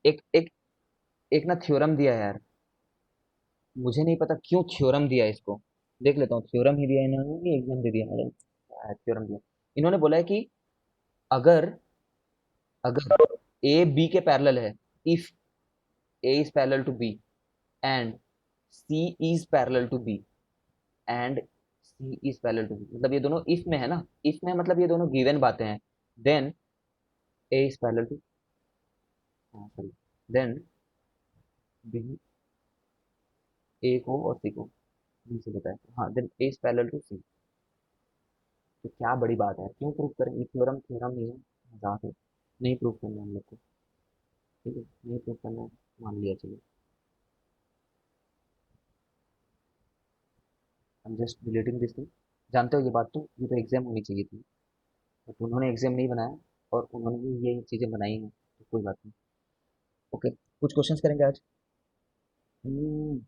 एक एक एक ना थ्योरम दिया है यार, मुझे नहीं पता क्यों थ्योरम दिया है इसको। देख लेता हूँ, थ्योरम ही दिया है इन्होंने, एग्जाम दे दिया मैंने। थ्योरम दिया, इन्होंने बोला है कि अगर अगर ए बी के पैरेलल है, if A is parallel to B and C is parallel to B and C is parallel to B, मतलब ये दोनों इफ में है ना, इफ में मतलब ये दोनों गिवन बातें हैं। Then A is parallel to, sorry, then B A को और सी को, बी से बताया, हाँ then A is parallel to C. तो क्या बड़ी बात है, क्यों प्रूव करें, ये थ्योरम थ्योरम नहीं है, मजाक है। नहीं प्रूव करना हम लोग को, ठीक है, नहीं प्रूव करना है, मान लिया चलो। आई am just deleting this thing. जानते हो ये बात, तो ये तो एग्जाम होनी चाहिए थी, बट उन्होंने एग्जाम नहीं बनाया, और उन्होंने भी ये चीज़ें बनाई हैं, तो कोई बात नहीं। ओके, कुछ क्वेश्चंस करेंगे आज। हम्म,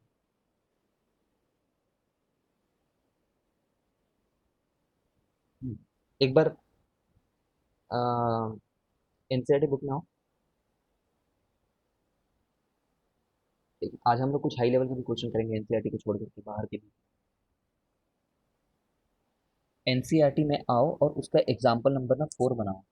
हम्म। एक बार एनसीईआरटी बुक में आओ। आज हम लोग कुछ हाई लेवल के भी क्वेश्चन करेंगे, एनसीईआरटी को छोड़ करके बाहर के भी। एनसीईआरटी में आओ और उसका एग्जाम्पल नंबर ना 4 बनाओ,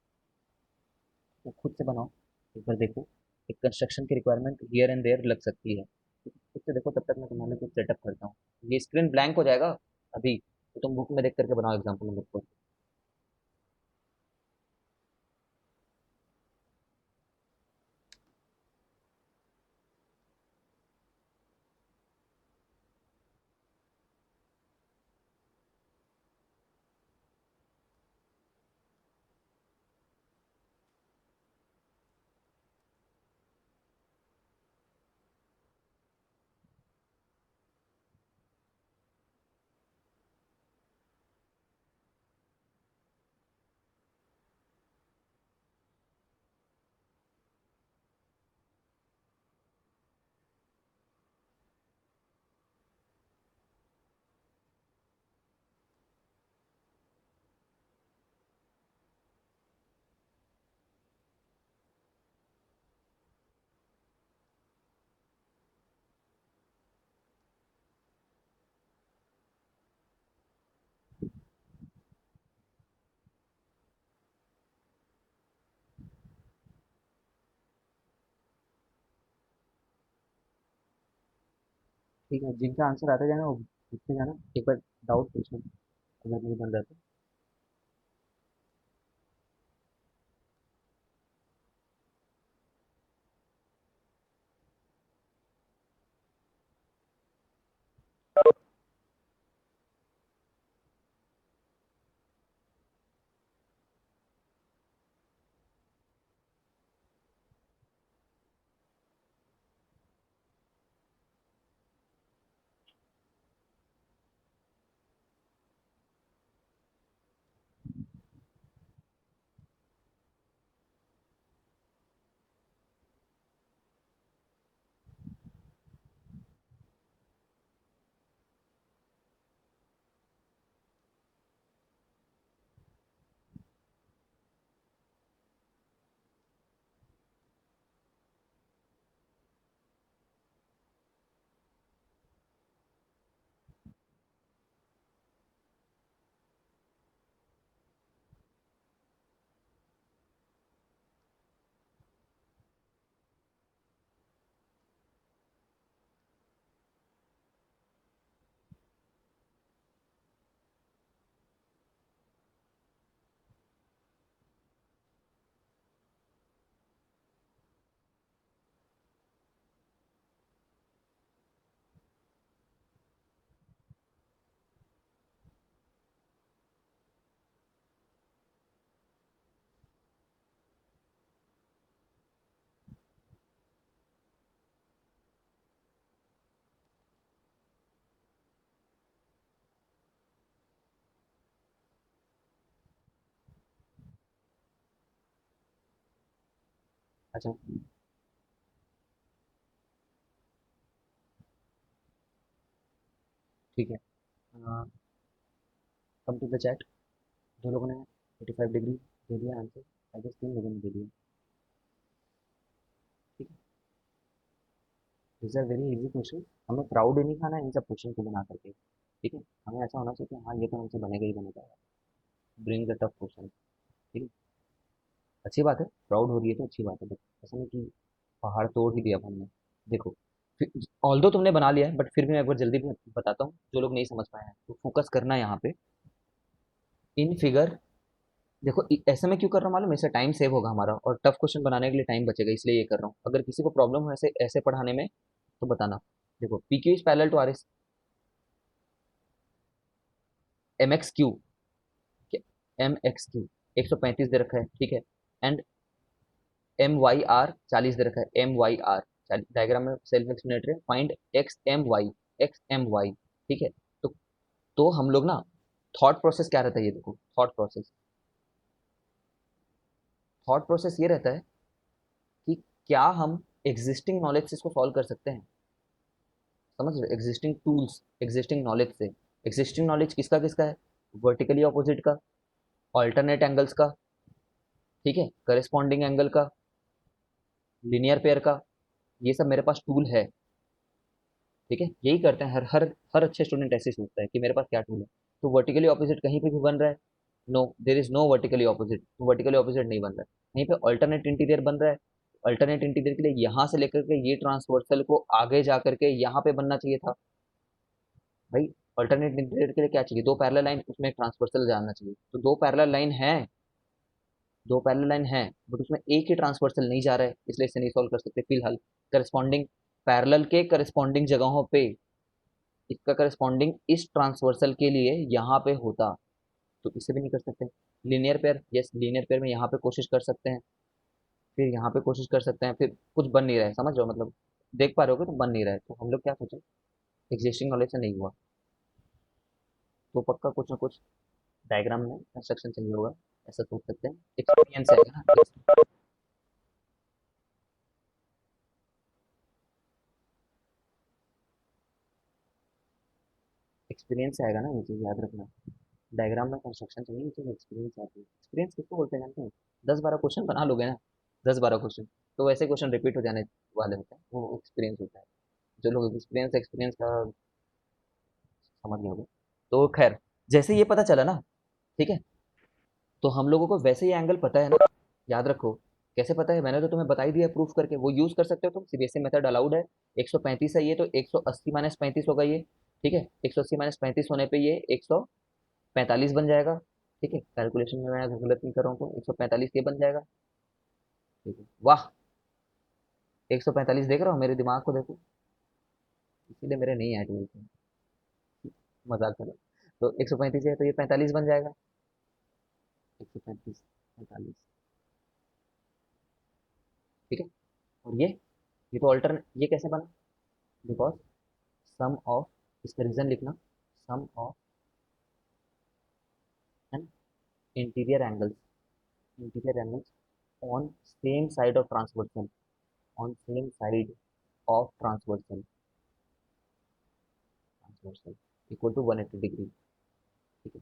तो खुद से बनाओ, एक बार देखो। एक कंस्ट्रक्शन की रिक्वायरमेंट हियर एंड देयर लग सकती है, खुद से देखो, तब तक मैं तुम्हारे लिए कुछ सेटअप करता हूँ। ये स्क्रीन ब्लैंक हो जाएगा अभी, तो तुम बुक में देख करके बनाओ एग्जाम्पल नंबर 4। ठीक है, जिनका आंसर आते जाना वो पूछते जाना, एक बार डाउट पूछना अगर नहीं बन रहा तो। अच्छा, ठीक है, कम टू द चैट। दो लोगों ने 45 डिग्री दे दिया आंसर, आई गेस 3 लोगों ने दे दिया। ठीक है, this are very easy question. हमें प्राउड नहीं खाना है इन सब क्वेश्चन को बना करके, ठीक है, हमें ऐसा होना चाहिए कि हाँ ये तो हमसे बनेगा ही बनेगा, ब्रिंग द टफ क्वेश्चन। ठीक है, अच्छी बात है, प्राउड हो रही है तो अच्छी बात है, बट ऐसा नहीं कि पहाड़ तोड़ ही दिया अब हमने। देखो, ऑल दो तुमने बना लिया है, बट फिर भी मैं एक बार जल्दी भी बताता हूँ, जो लोग नहीं समझ पाए हैं तो फोकस करना है यहाँ पे। इन फिगर, देखो ऐसे में क्यों कर रहा हूँ मालूम है? इससे टाइम सेव होगा हमारा, और टफ क्वेश्चन बनाने के लिए टाइम बचेगा, इसलिए ये कर रहा हूँ। अगर किसी को प्रॉब्लम हो ऐसे ऐसे पढ़ाने में तो बताना। देखो, P Q is parallel to R S, M X Q, M X Q 135 दे रखा है, ठीक है। एंड एम वाई आर 40 दे रखा है, एम वाई आर, डायग्राम में सेल्फ एक्सप्लेनेटरी है, find X M Y, X M Y, ठीक है। तो तो हम लोग ना, थॉट प्रोसेस क्या रहता है, ये देखो, थॉट प्रोसेस ये रहता है कि क्या हम एग्जिस्टिंग नॉलेज से इसको सॉल्व कर सकते हैं, समझ रहे, एग्जिस्टिंग टूल्स, एग्जिस्टिंग नॉलेज से। एग्जिस्टिंग नॉलेज किसका किसका है, वर्टिकली ऑपोजिट का, ऑल्टरनेट एंगल्स का, ठीक है, करेस्पॉन्डिंग एंगल का, लीनियर पेयर का, ये सब मेरे पास टूल है, ठीक है। यही करते हैं, हर हर हर अच्छे स्टूडेंट ऐसे सोचता है कि मेरे पास क्या टूल है। तो वर्टिकली ऑपोजिट कहीं पे भी बन रहा है, no, there is no vertically opposite, vertically opposite नहीं बन रहा है। कहीं पे अल्टरनेट इंटीरियर बन रहा है, अल्टरनेट इंटीरियर के लिए यहाँ से लेकर के ये ट्रांसवर्सल को आगे जा करके यहाँ पे बनना चाहिए था भाई। अल्टरनेट इंटीरियर के लिए क्या चाहिए, दो पैरेलल लाइन, उसमें एक ट्रांसवर्सल जाना चाहिए, तो दो पैरेलल लाइन है, दो पैरेलल लाइन है, बट उसमें एक ही ट्रांसवर्सल नहीं जा रहा है, इसलिए इसे नहीं सॉल्व कर सकते फिलहाल। करस्पॉन्डिंग पैरेलल के करस्पॉन्डिंग जगहों पे इसका करस्पॉन्डिंग इस ट्रांसवर्सल के लिए यहाँ पे होता, तो इसे भी नहीं कर सकते। Linear pair, yes, linear pair में यहाँ पे कोशिश कर सकते हैं, फिर यहाँ पे कोशिश कर सकते हैं, फिर कुछ बन नहीं रहा है, समझ रहे हो मतलब, देख पा रहे हो तो बन नहीं रहा है, तो हम लोग क्या सोचे, एग्जिस्टिंग नॉलेज से नहीं हुआ, तो पक्का कुछ ना कुछ डायग्राम में कंस्ट्रक्शन चाहिए होगा, ऐसा सोच सकते हैं। एक्सपीरियंस है ना, एक्सपीरियंस आएगा ना, ये चीज़ याद रखना। डायग्राम में कंस्ट्रक्शन चाहिए, ये चीज़ एक्सपीरियंस आती है। एक्सपीरियंस किसको बोलते हैं जानते हैं, 10-12 क्वेश्चन बना लोगे ना, 10-12 क्वेश्चन, तो वैसे क्वेश्चन रिपीट हो जाने वाले होते हैं, वो एक्सपीरियंस होता है। जो लोग एक्सपीरियंस एक्सपीरियंस का समझ गए होगे। तो खैर, जैसे ये पता चला ना, ठीक है, तो हम लोगों को वैसे ही एंगल पता है ना, याद रखो। कैसे पता है, मैंने तो तुम्हें बता ही दिया, प्रूफ करके, वो यूज कर सकते हो तुम, सीबीएसई मेथड अलाउड है। 135 है ये, तो 180 माइनस 35 होगा ये, ठीक है। 180 माइनस 35 होने पे ये 145 बन जाएगा, ठीक है। कैलकुलेशन में मैं गलत नहीं कर रहा हूँ, तो 145 ये बन जाएगा, ठीक है। वाह, 145 देख रहा हूँ, मेरे दिमाग को देखो, इसीलिए मेरे नहीं आए ट्वेल्थ में, मजाक करो। तो 135 है, तो ये 45 बन जाएगा, 135, 45, ठीक है। और ये तो अल्टरनेट, ये कैसे बना, बिकॉज सम ऑफ, इसका रीजन लिखना, sum of an interior angles on same side of transversal, on same side of transversal equal to 180 degree, ठीक है।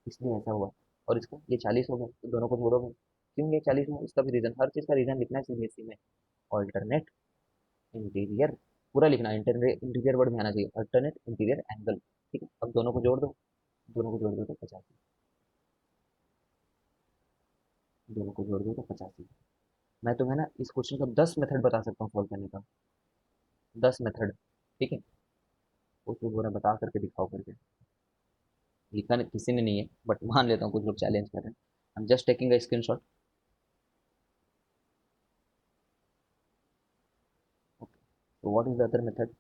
इसलिए ऐसा हुआ। और इसका ये 40 हो गया, तो दोनों को जोड़ोगे, क्यों ये 40 हुआ, इसका भी रीजन, हर चीज़ का रीजन लिखना है सीबीएसई में। ऑल्टरनेट इंटीरियर, पूरा लिखना, इंटीरियर वर्ड में आना चाहिए, अल्टरनेट इंटीरियर एंगल, ठीक है। अब दोनों को जोड़ दो, दोनों को जोड़ दो तो 85, दोनों को जोड़ दो तो 85। मैं तुम्हें ना इस क्वेश्चन का 10 मेथड बता सकता हूँ सॉल्व करने का, 10 मेथड, ठीक है। वो तो बोला बता करके दिखाओ करके, लिखा किसी ने नहीं है, बट मान लेता हूँ कुछ लोग चैलेंज कर रहे हैं। I am just taking a screenshot, okay. तो what is the other method,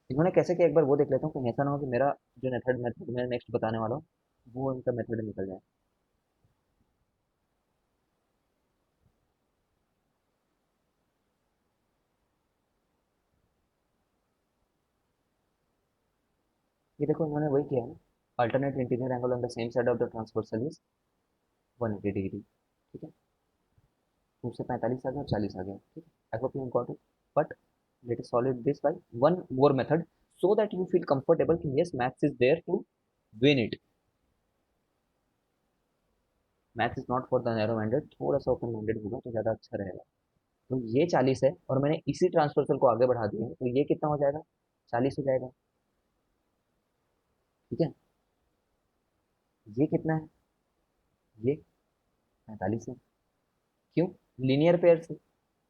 इन्होंने कैसे किया, एक बार वो देख लेता हूँ, कहीं ऐसा ना हो कि मेरा जो मेथड मेथड मैं नेक्स्ट बताने वाला हूँ, वो इनका मेथड निकल जाए। ये देखो, इन्होंने वही किया है, alternate interior angle on the same side of the transversal is 180 degree, ठीक है। तो उससे 45 आ गया और 40 आ गया, ठीक है। I hope you got it, but let us solve this by one more method, so that you feel comfortable कि yes, maths is there to win it, maths is not for the narrow minded, थोड़ा सा open minded होगा तो ज़्यादा अच्छा रहेगा। तो ये 40 है, और मैंने इसी ट्रांसवर्सल को आगे बढ़ा दिया है, तो ये कितना हो जाएगा, 40 हो जाएगा, ठीक है। ये कितना है, ये 45 है, क्यों, लीनियर पेयर से,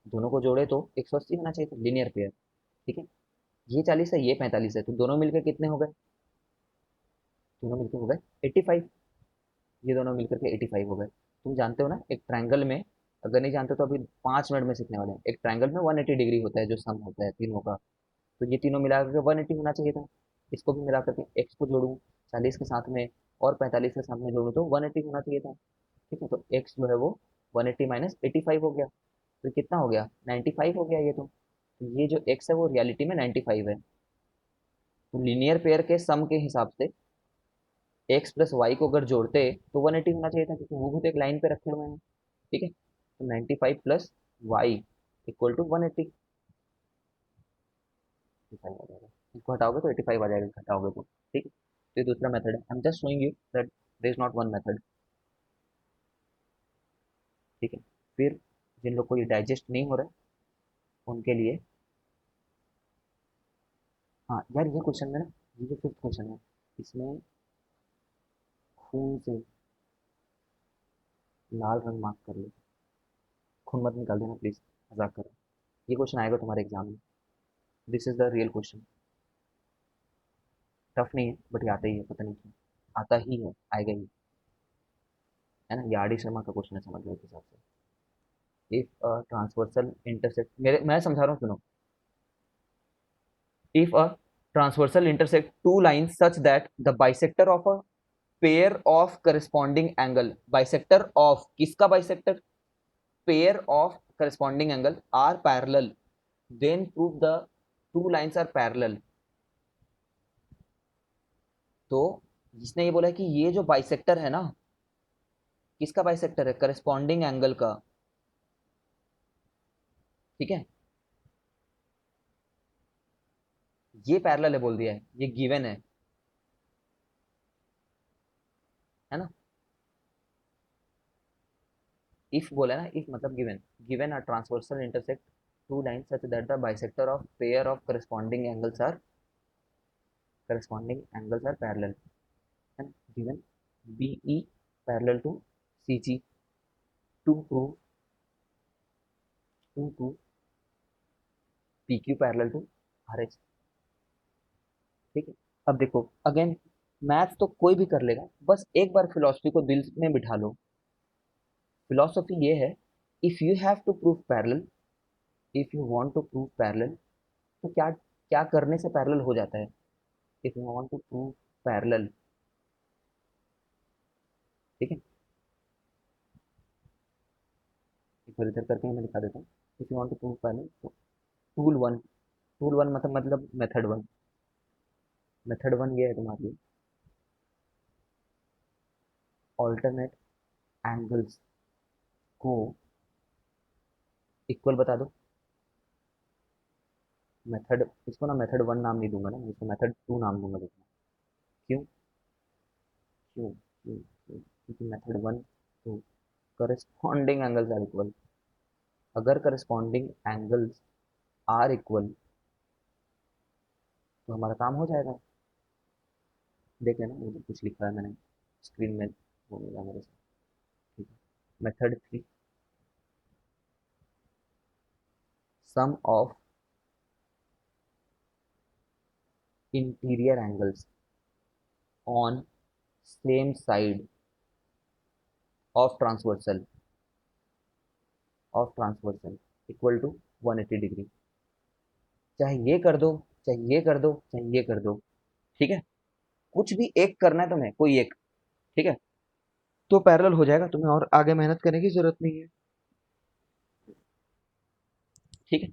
दोनों को जोड़े तो 180 होना चाहिए था, लीनियर पेयर, ठीक है। ये 40 है, ये 45 है, तो दोनों मिलकर कितने हो गए, दोनों मिलकर हो गए 85, ये दोनों मिलकर के 85 हो गए। तुम जानते हो ना, एक ट्रायंगल में अगर नहीं जानते तो अभी 5 मिनट में सीखने वाले हैं। एक ट्रायंगल में 180 डिग्री होता है जो सम होता है तीनों का, तो ये तीनों मिला करके 180 होना चाहिए था। इसको भी मिला करके एक्स को जोड़ूँ 40 के साथ में और 45 के साथ में जोड़ूँ तो 180 होना चाहिए था। ठीक है, तो एक्स जो है वो 180 माइनस 85 हो गया, तो कितना हो गया 95 हो गया ये तो ये जो एक्स है वो रियलिटी में 95 है। तो लीनियर पेयर के सम के हिसाब से एक्स प्लस वाई को अगर जोड़ते तो 180 होना चाहिए था, क्योंकि वो भी तो एक लाइन पे रखे हुए हैं। ठीक है, तो 95 प्लस वाई इक्वल टू 180, 85 आ जाएगा। इसको हटाओगे तो 85 आ जाएगा, घटाओगे तो। ठीक है, तो ये दूसरा मेथड है। I am just showing you that there is not one method. ठीक है, फिर जिन लोग को ये डाइजेस्ट नहीं हो रहा है उनके लिए, हाँ यार ये क्वेश्चन में ना, ये जो फिफ्थ क्वेश्चन है इसमें खून से लाल रंग मार्क कर लो। खून मत निकाल देना प्लीज, मजाक कर रहा हूँ। ये क्वेश्चन आएगा तुम्हारे एग्जाम में, this is the real question. Tough नहीं है बट ये आता ही है, पता नहीं क्यों आता ही है, आएगा ही। है ना, ये आर डी शर्मा का क्वेश्चन है, समझ लो उस हिसाब से। इफ ट्रांसवर्सल इंटरसेक्ट, मेरे मैं समझा रहा हूँ सुनो। If a transversal intersect two lines such that the bisector of a pair of corresponding angle, bisector of किसका bisector, pair of corresponding angle are parallel, then prove the two lines are parallel. तो जिसने ये बोला है कि ये जो bisector है ना, किसका बाइसेक्टर है, करस्पॉन्डिंग एंगल का। ठीक है, ये पैरेलल है बोल दिया है, ये गिवन है ना। इफ बोला है ना, इफ मतलब given, given a transversal intersect two lines such that the bisector of pair of corresponding angles are parallel, है ना, given BE parallel to CG, to prove, to prove PQ parallel to RH. ठीक है, अब देखो again, maths तो कोई भी कर लेगा, बस एक बार फिलोसफी को दिल में बिठा लो। फिलोसफी ये है, if you have to prove parallel, if you want to prove parallel, तो क्या क्या करने से पैरेलल हो जाता है। If you want to prove parallel, ठीक है, एक बार इधर करके मैं दिखा देता हूँ। If you want to prove parallel तो टूल वन, टूल वन मतलब मेथड वन, मेथड वन ये है तुम्हारे लिए, ऑल्टरनेट एंगल्स को इक्वल बता दो। मेथड, इसको ना मेथड वन नाम नहीं दूंगा ना, इसको मेथड टू नाम दूंगा, देखना क्यों, क्यों क्यों क्यों, क्योंकि method one two corresponding angles are equal, अगर करस्पॉन्डिंग एंगल्स आर इक्वल तो हमारा काम हो जाएगा। देख लेना वो जो कुछ लिखा है मैंने स्क्रीन में, वो मिला मेरे से। ठीक है, method three, sum of interior angles on same side of transversal, of transversal equal to 180 degree. चाहे ये कर दो, चाहे ये कर दो, चाहे ये कर दो, ठीक है, कुछ भी एक करना है तुम्हें, कोई एक, ठीक है, तो पैरेलल हो जाएगा, तुम्हें और आगे मेहनत करने की जरूरत नहीं है। ठीक है,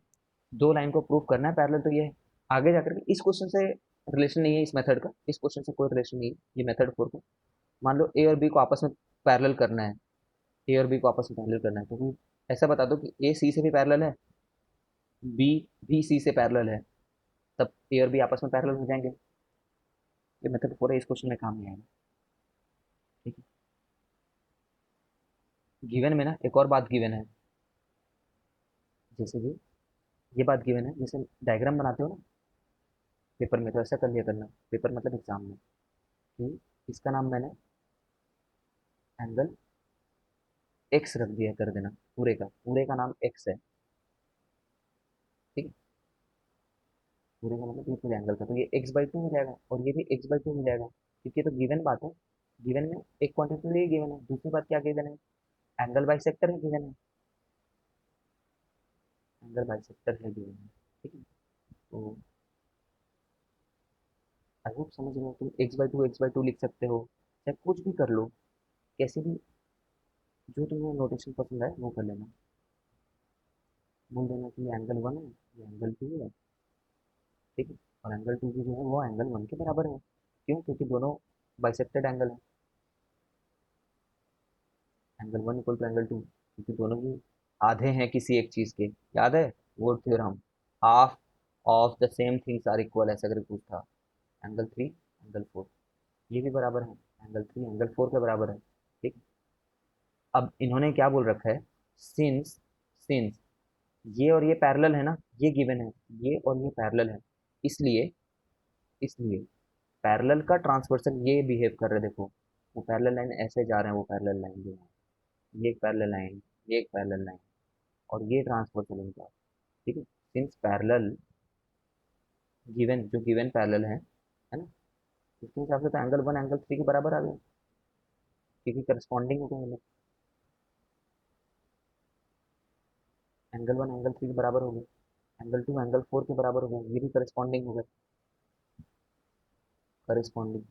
दो लाइन को प्रूव करना है पैरेलल, तो ये है। आगे जाकर के इस क्वेश्चन से रिलेशन नहीं है, इस मेथड का इस क्वेश्चन से कोई रिलेशन नहीं है, ये मेथड फोर का। मान लो ए और बी को आपस में पैरेलल करना है, ए और बी को आपस में पैरेलल करना है, तो फिर ऐसा बता दो कि ए सी से भी पैरेलल है, बी भी सी से पैरेलल है, तब ए और बी आपस में पैरेलल हो जाएंगे। ये मेथड फोर है, इस क्वेश्चन में काम नहीं आएगा। ठीक है, गिवन में ना एक और बात गिवन है, जैसे कि ये बात गिवन है, जैसे डायग्राम बनाते हो ना पेपर में, तो ऐसा कर लिया करना, पेपर मतलब एग्जाम में, कि इसका नाम मैंने एंगल एक्स रख दिया कर देना, पूरे का नाम एक्स है। ठीक है, पूरे का मतलब ये पूरे एंगल का, तो ये एक्स बाई टू हो जाएगा और ये भी एक्स बाई टू हो जाएगा, क्योंकि ये तो गिवन बात है। गिवन में एक क्वांटिटी गिवन है, दूसरी बात क्या गिवन है, एंगल बाई सेक्टर है गिवन है। एंगल बाइसेक्टर है गिवन है, ठीक है। तो आई होप समझ रहे हो, तुम x/2 लिख सकते हो, चाहे कुछ भी कर लो, कैसे भी, जो तुम्हें नोटेशन पसंद है वो कर लेना। बोल देना कि ये एंगल 1 है, ये एंगल 2 है, ठीक है। और एंगल 2 भी जो है वो एंगल 1 के बराबर है। क्यों? क्योंकि दोनों बाइसेक्टेड एंगल है। एंगल 1 इक्वल टू एंगल 2, क्योंकि दोनों ही आधे हैं किसी एक चीज के। याद है वो theorem, half of the same things are equal, ऐसा करके कुछ था। एंगल 3 एंगल 4 ये भी बराबर है, एंगल 3 एंगल 4 के बराबर है, ठीक। अब इन्होंने क्या बोल रखा है, सिंस सिंस ये और ये पैरेलल है ना, ये गिवन है, ये और ये पैरेलल है, इसलिए इसलिए पैरेलल का ट्रांसवर्सल ये बिहेव कर रहे हैं, देखो वो पैरेलल लाइन ऐसे जा रहे हैं, वो पैरेलल लाइन जो है, ये एक पैरेलल लाइन, ये एक पैरेलल लाइन, और ये ट्रांसवर्सल इनका, ठीक है। सिंस पैरेलल गिवन, जो गिवन पैरेलल है ना, इसके हिसाब से तो एंगल 1 एंगल 3 के बराबर आ गया, क्योंकि करस्पॉन्डिंग हो गए मतलब, एंगल 1 एंगल 3 के बराबर हो गए, एंगल 2 एंगल 4 के बराबर हो गए, ये भी करस्पॉन्डिंग हो गए, करस्पॉन्डिंग,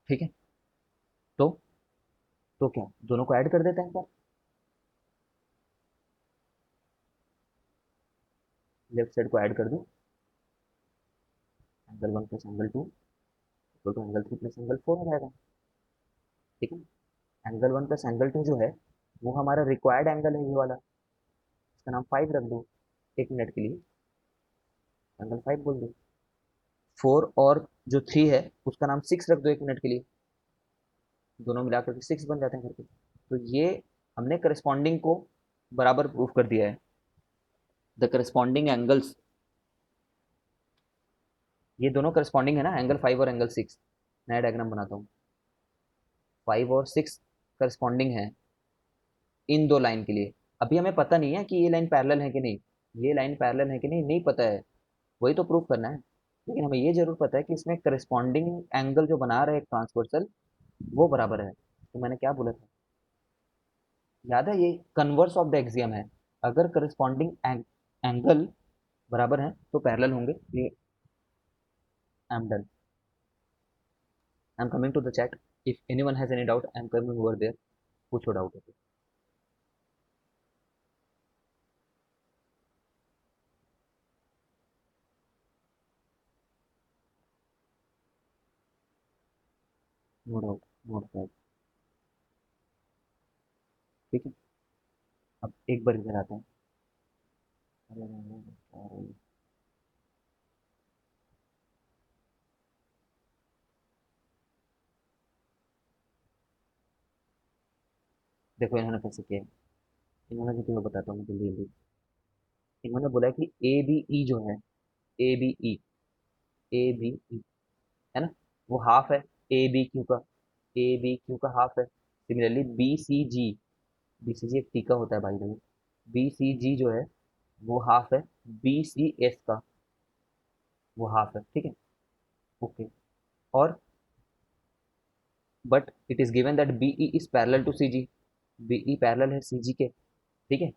ठीक है। तो क्या, दोनों को ऐड कर देते हैं एक बार, लेफ्ट साइड को ऐड कर दो, angle 1 plus angle 2 equal to angle 3 plus angle 4 हो जाएगा, ठीक है। एंगल 1 प्लस एंगल 2 जो है वो हमारा रिक्वायर्ड एंगल है, ये वाला, इसका नाम 5 रख दो, 1 मिनट के लिए एंगल 5 बोल दो। 4 और जो 3 है उसका नाम 6 रख दो 1 मिनट के लिए, दोनों मिलाकर के 6 बन जाते हैं करके। तो ये हमने करस्पॉन्डिंग को बराबर प्रूफ कर दिया है, द करस्पॉन्डिंग एंगल्स, ये दोनों करस्पॉन्डिंग है ना, एंगल 5 और एंगल 6। नया डायग्राम बनाता हूँ, 5 और 6 करस्पॉन्डिंग है इन दो लाइन के लिए। अभी हमें पता नहीं है कि ये लाइन पैरेलल है कि नहीं, ये लाइन पैरेलल है कि नहीं, नहीं पता है, वही तो प्रूफ करना है। लेकिन हमें ये जरूर पता है कि इसमें करस्पॉन्डिंग एंगल जो बना रहे हैं ट्रांसवर्सल, वो बराबर है। तो मैंने क्या बोला था, याद है, ये कन्वर्स ऑफ द एक्सियम है, अगर करस्पॉन्डिंग एंगल बराबर है तो पैरेलल होंगे। ये I am done, I am coming to the chat, if anyone has any doubt I am coming over there, पूछो डाउट है तो। नो डाउट, नो डाउट, ठीक है। अब एक बार इधर आते हैं, अरे अरे, देखो इन्होंने कैसे किया है। इन्होंने, जो तुम्हें बताता हूँ जल्दी जल्दी, इन्होंने बोला कि ए बी ई जो है, A B E, A B E है ना, वो हाफ है ए बी क्यू का, ए बी क्यू का हाफ है। Similarly B C G, B C जी एक टीका होता है भाई देखो, बी सी जी जो है वो हाफ है बी सी एस का, वो हाफ है, ठीक है, ओके। और but it is given that B E is parallel to C G, B E parallel है सी जी के, ठीक है।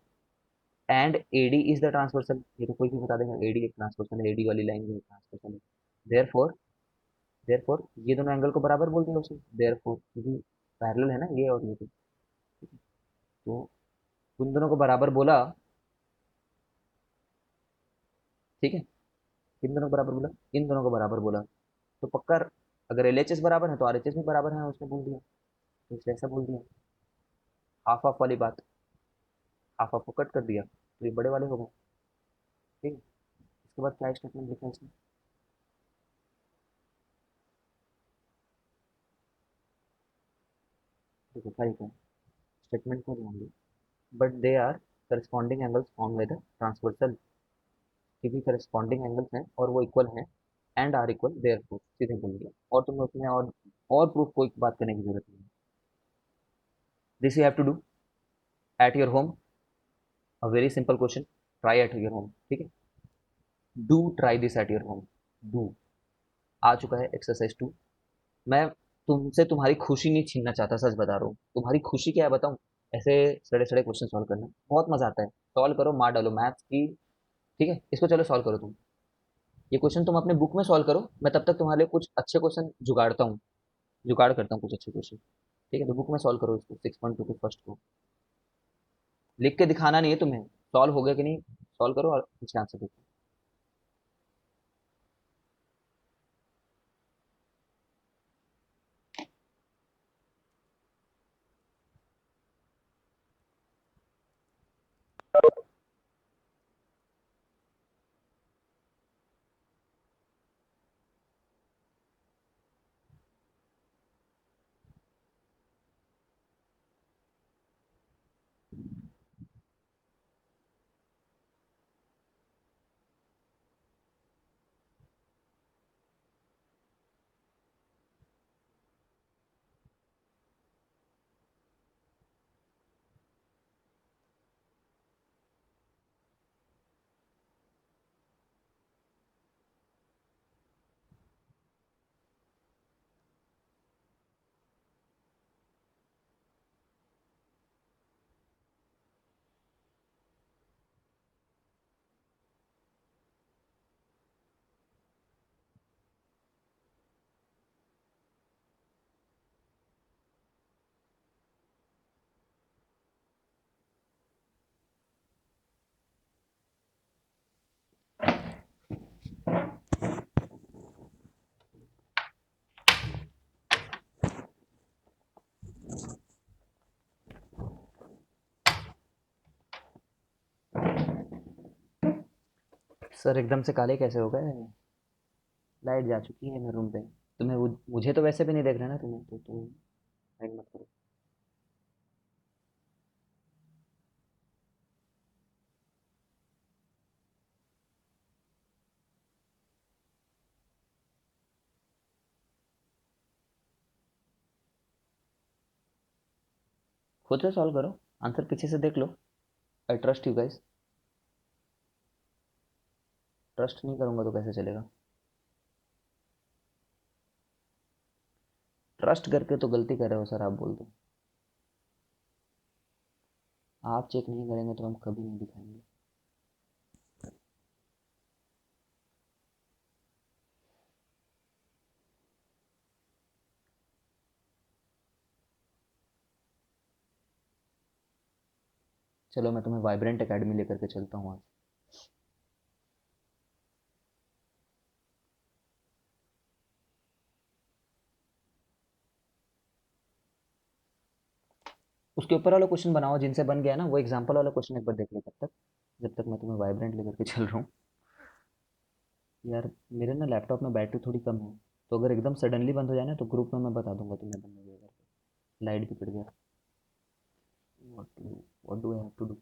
And A D is the transversal, ये तो कोई भी बता देगा, ए डी एक ट्रांसवर्सल है, ए डी वाली लाइन जो ट्रांसवर्सल है। देयरफॉर देयरफॉर ये दोनों एंगल को बराबर बोल दिया उसने, देयरफॉर क्योंकि पैरेलल है ना ये और ये तो, तो उन दोनों को बराबर बोला, ठीक है। किन दोनों को बराबर बोला, इन दोनों को बराबर बोला, तो पक्का, अगर एल एच एस बराबर है तो आर एच एस भी बराबर है, उसने बोल दिया, तो इसलिए ऐसा बोल दिया। हाफ ऑफ वाली बात, हाफ ऑफ को कट कर दिया तो ये बड़े वाले हो गए, ठीक है। इसके बाद क्या स्टेटमेंट लिखा है इसमें, देखो क्या लिखा है, स्टेटमेंट को ध्यान दो, but they are corresponding angles form by the transversal, क्योंकि करस्पॉन्डिंग एंगल्स हैं और वो इक्वल हैं, एंड आर इक्वल देयरफॉर, सीधे बोल दिया, और तुम्हें उसमें और प्रूफ कोई बात करने की जरूरत नहीं है। This you have to do at your home, a very simple question, try at your home, ठीक है। Do try this at your home, do, आ चुका है एक्सरसाइज 2। मैं तुमसे तुम्हारी खुशी नहीं छीनना चाहता, सच बता रहा हूँ, तुम्हारी खुशी क्या है बताऊं, ऐसे सड़े सड़े क्वेश्चन सॉल्व करना बहुत मजा आता है। सॉल्व करो, मार डालो मैथ्स की। ठीक है, इसको चलो सॉल्व करो तुम। ये क्वेश्चन तुम अपने बुक में सॉल्व करो, मैं तब तक तुम्हारे लिए कुछ अच्छे क्वेश्चन जुगाड़ता हूँ, जुगाड़ करता हूँ कुछ अच्छे क्वेश्चन। ठीक है, तो बुक में सॉल्व करो इसको, 6.2 के फर्स्ट को। लिख के दिखाना नहीं है तुम्हें, सॉल्व हो गया कि नहीं सॉल्व करो और इसके आंसर देखो। सर एकदम से काले कैसे हो गए? लाइट जा चुकी है मेरे रूम पे। तुम्हें मुझे तो वैसे भी नहीं देख रहे ना तुम्हें, तो तुम लाइट मत करो। खुद से सॉल्व करो, आंसर पीछे से देख लो। I trust you guys. Trust नहीं करूंगा तो कैसे चलेगा? ट्रस्ट करके तो गलती कर रहे हो सर, आप बोल दो। आप चेक नहीं करेंगे तो हम कभी नहीं दिखाएंगे। चलो मैं तुम्हें वाइब्रेंट एकेडमी लेकर के चलता हूँ आज। उसके ऊपर वाला क्वेश्चन बनाओ, जिनसे बन गया ना वो एग्जाम्पल वाला क्वेश्चन एक बार देख लो तब तक, जब तक मैं तुम्हें वाइब्रेंट लेकर के चल रहा हूँ। यार मेरे ना लैपटॉप में बैटरी थोड़ी कम है, तो अगर एकदम सडनली बंद हो जाए ना तो ग्रुप में मैं बता दूंगा तुम्हें बंद हो गया करके। लाइट भी कट गया। What do I have to do?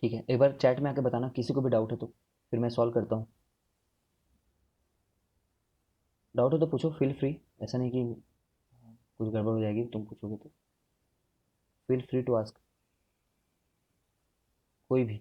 ठीक है, एक बार चैट में आके बताना किसी को भी डाउट है तो, फिर मैं सॉल्व करता हूँ। डाउट हो तो पूछो, फील फ्री। ऐसा नहीं कि कुछ गड़बड़ हो जाएगी तुम पूछोगे तो। फील फ्री टू आस्क, कोई भी।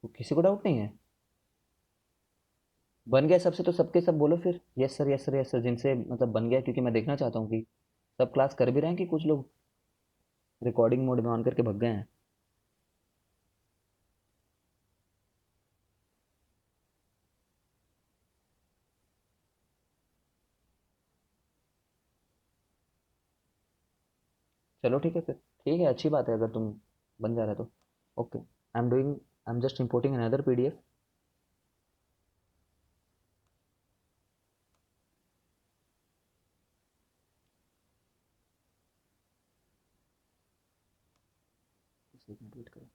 तो किसी को डाउट नहीं है? बन गया सबसे तो सबके सब बोलो फिर, yes sir yes sir yes sir, जिनसे मतलब बन गया, क्योंकि मैं देखना चाहता हूँ कि सब क्लास कर भी रहे हैं कि कुछ लोग रिकॉर्डिंग मोड में ऑन करके भग गए हैं। चलो ठीक है फिर, ठीक है, अच्छी बात है अगर तुम बन जा रहा है तो। Okay, I am just importing another PDF. Wait करो।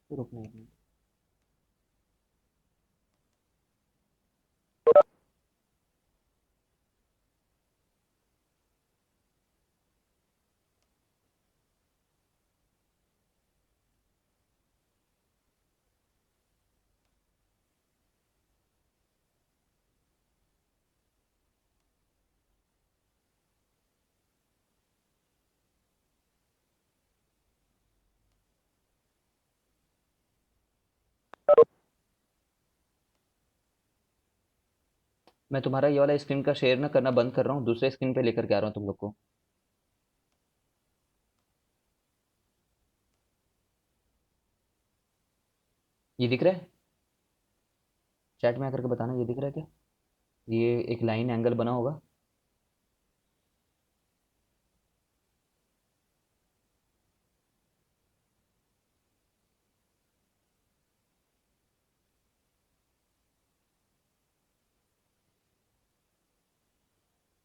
रुकना एक मिनट। मैं तुम्हारा ये वाला स्क्रीन का शेयर ना करना बंद कर रहा हूँ, दूसरे स्क्रीन पे लेकर के आ रहा हूँ तुम लोग को। ये दिख रहा है? चैट में आकर के बताना, ये दिख रहा है क्या? ये एक लाइन एंगल बना होगा।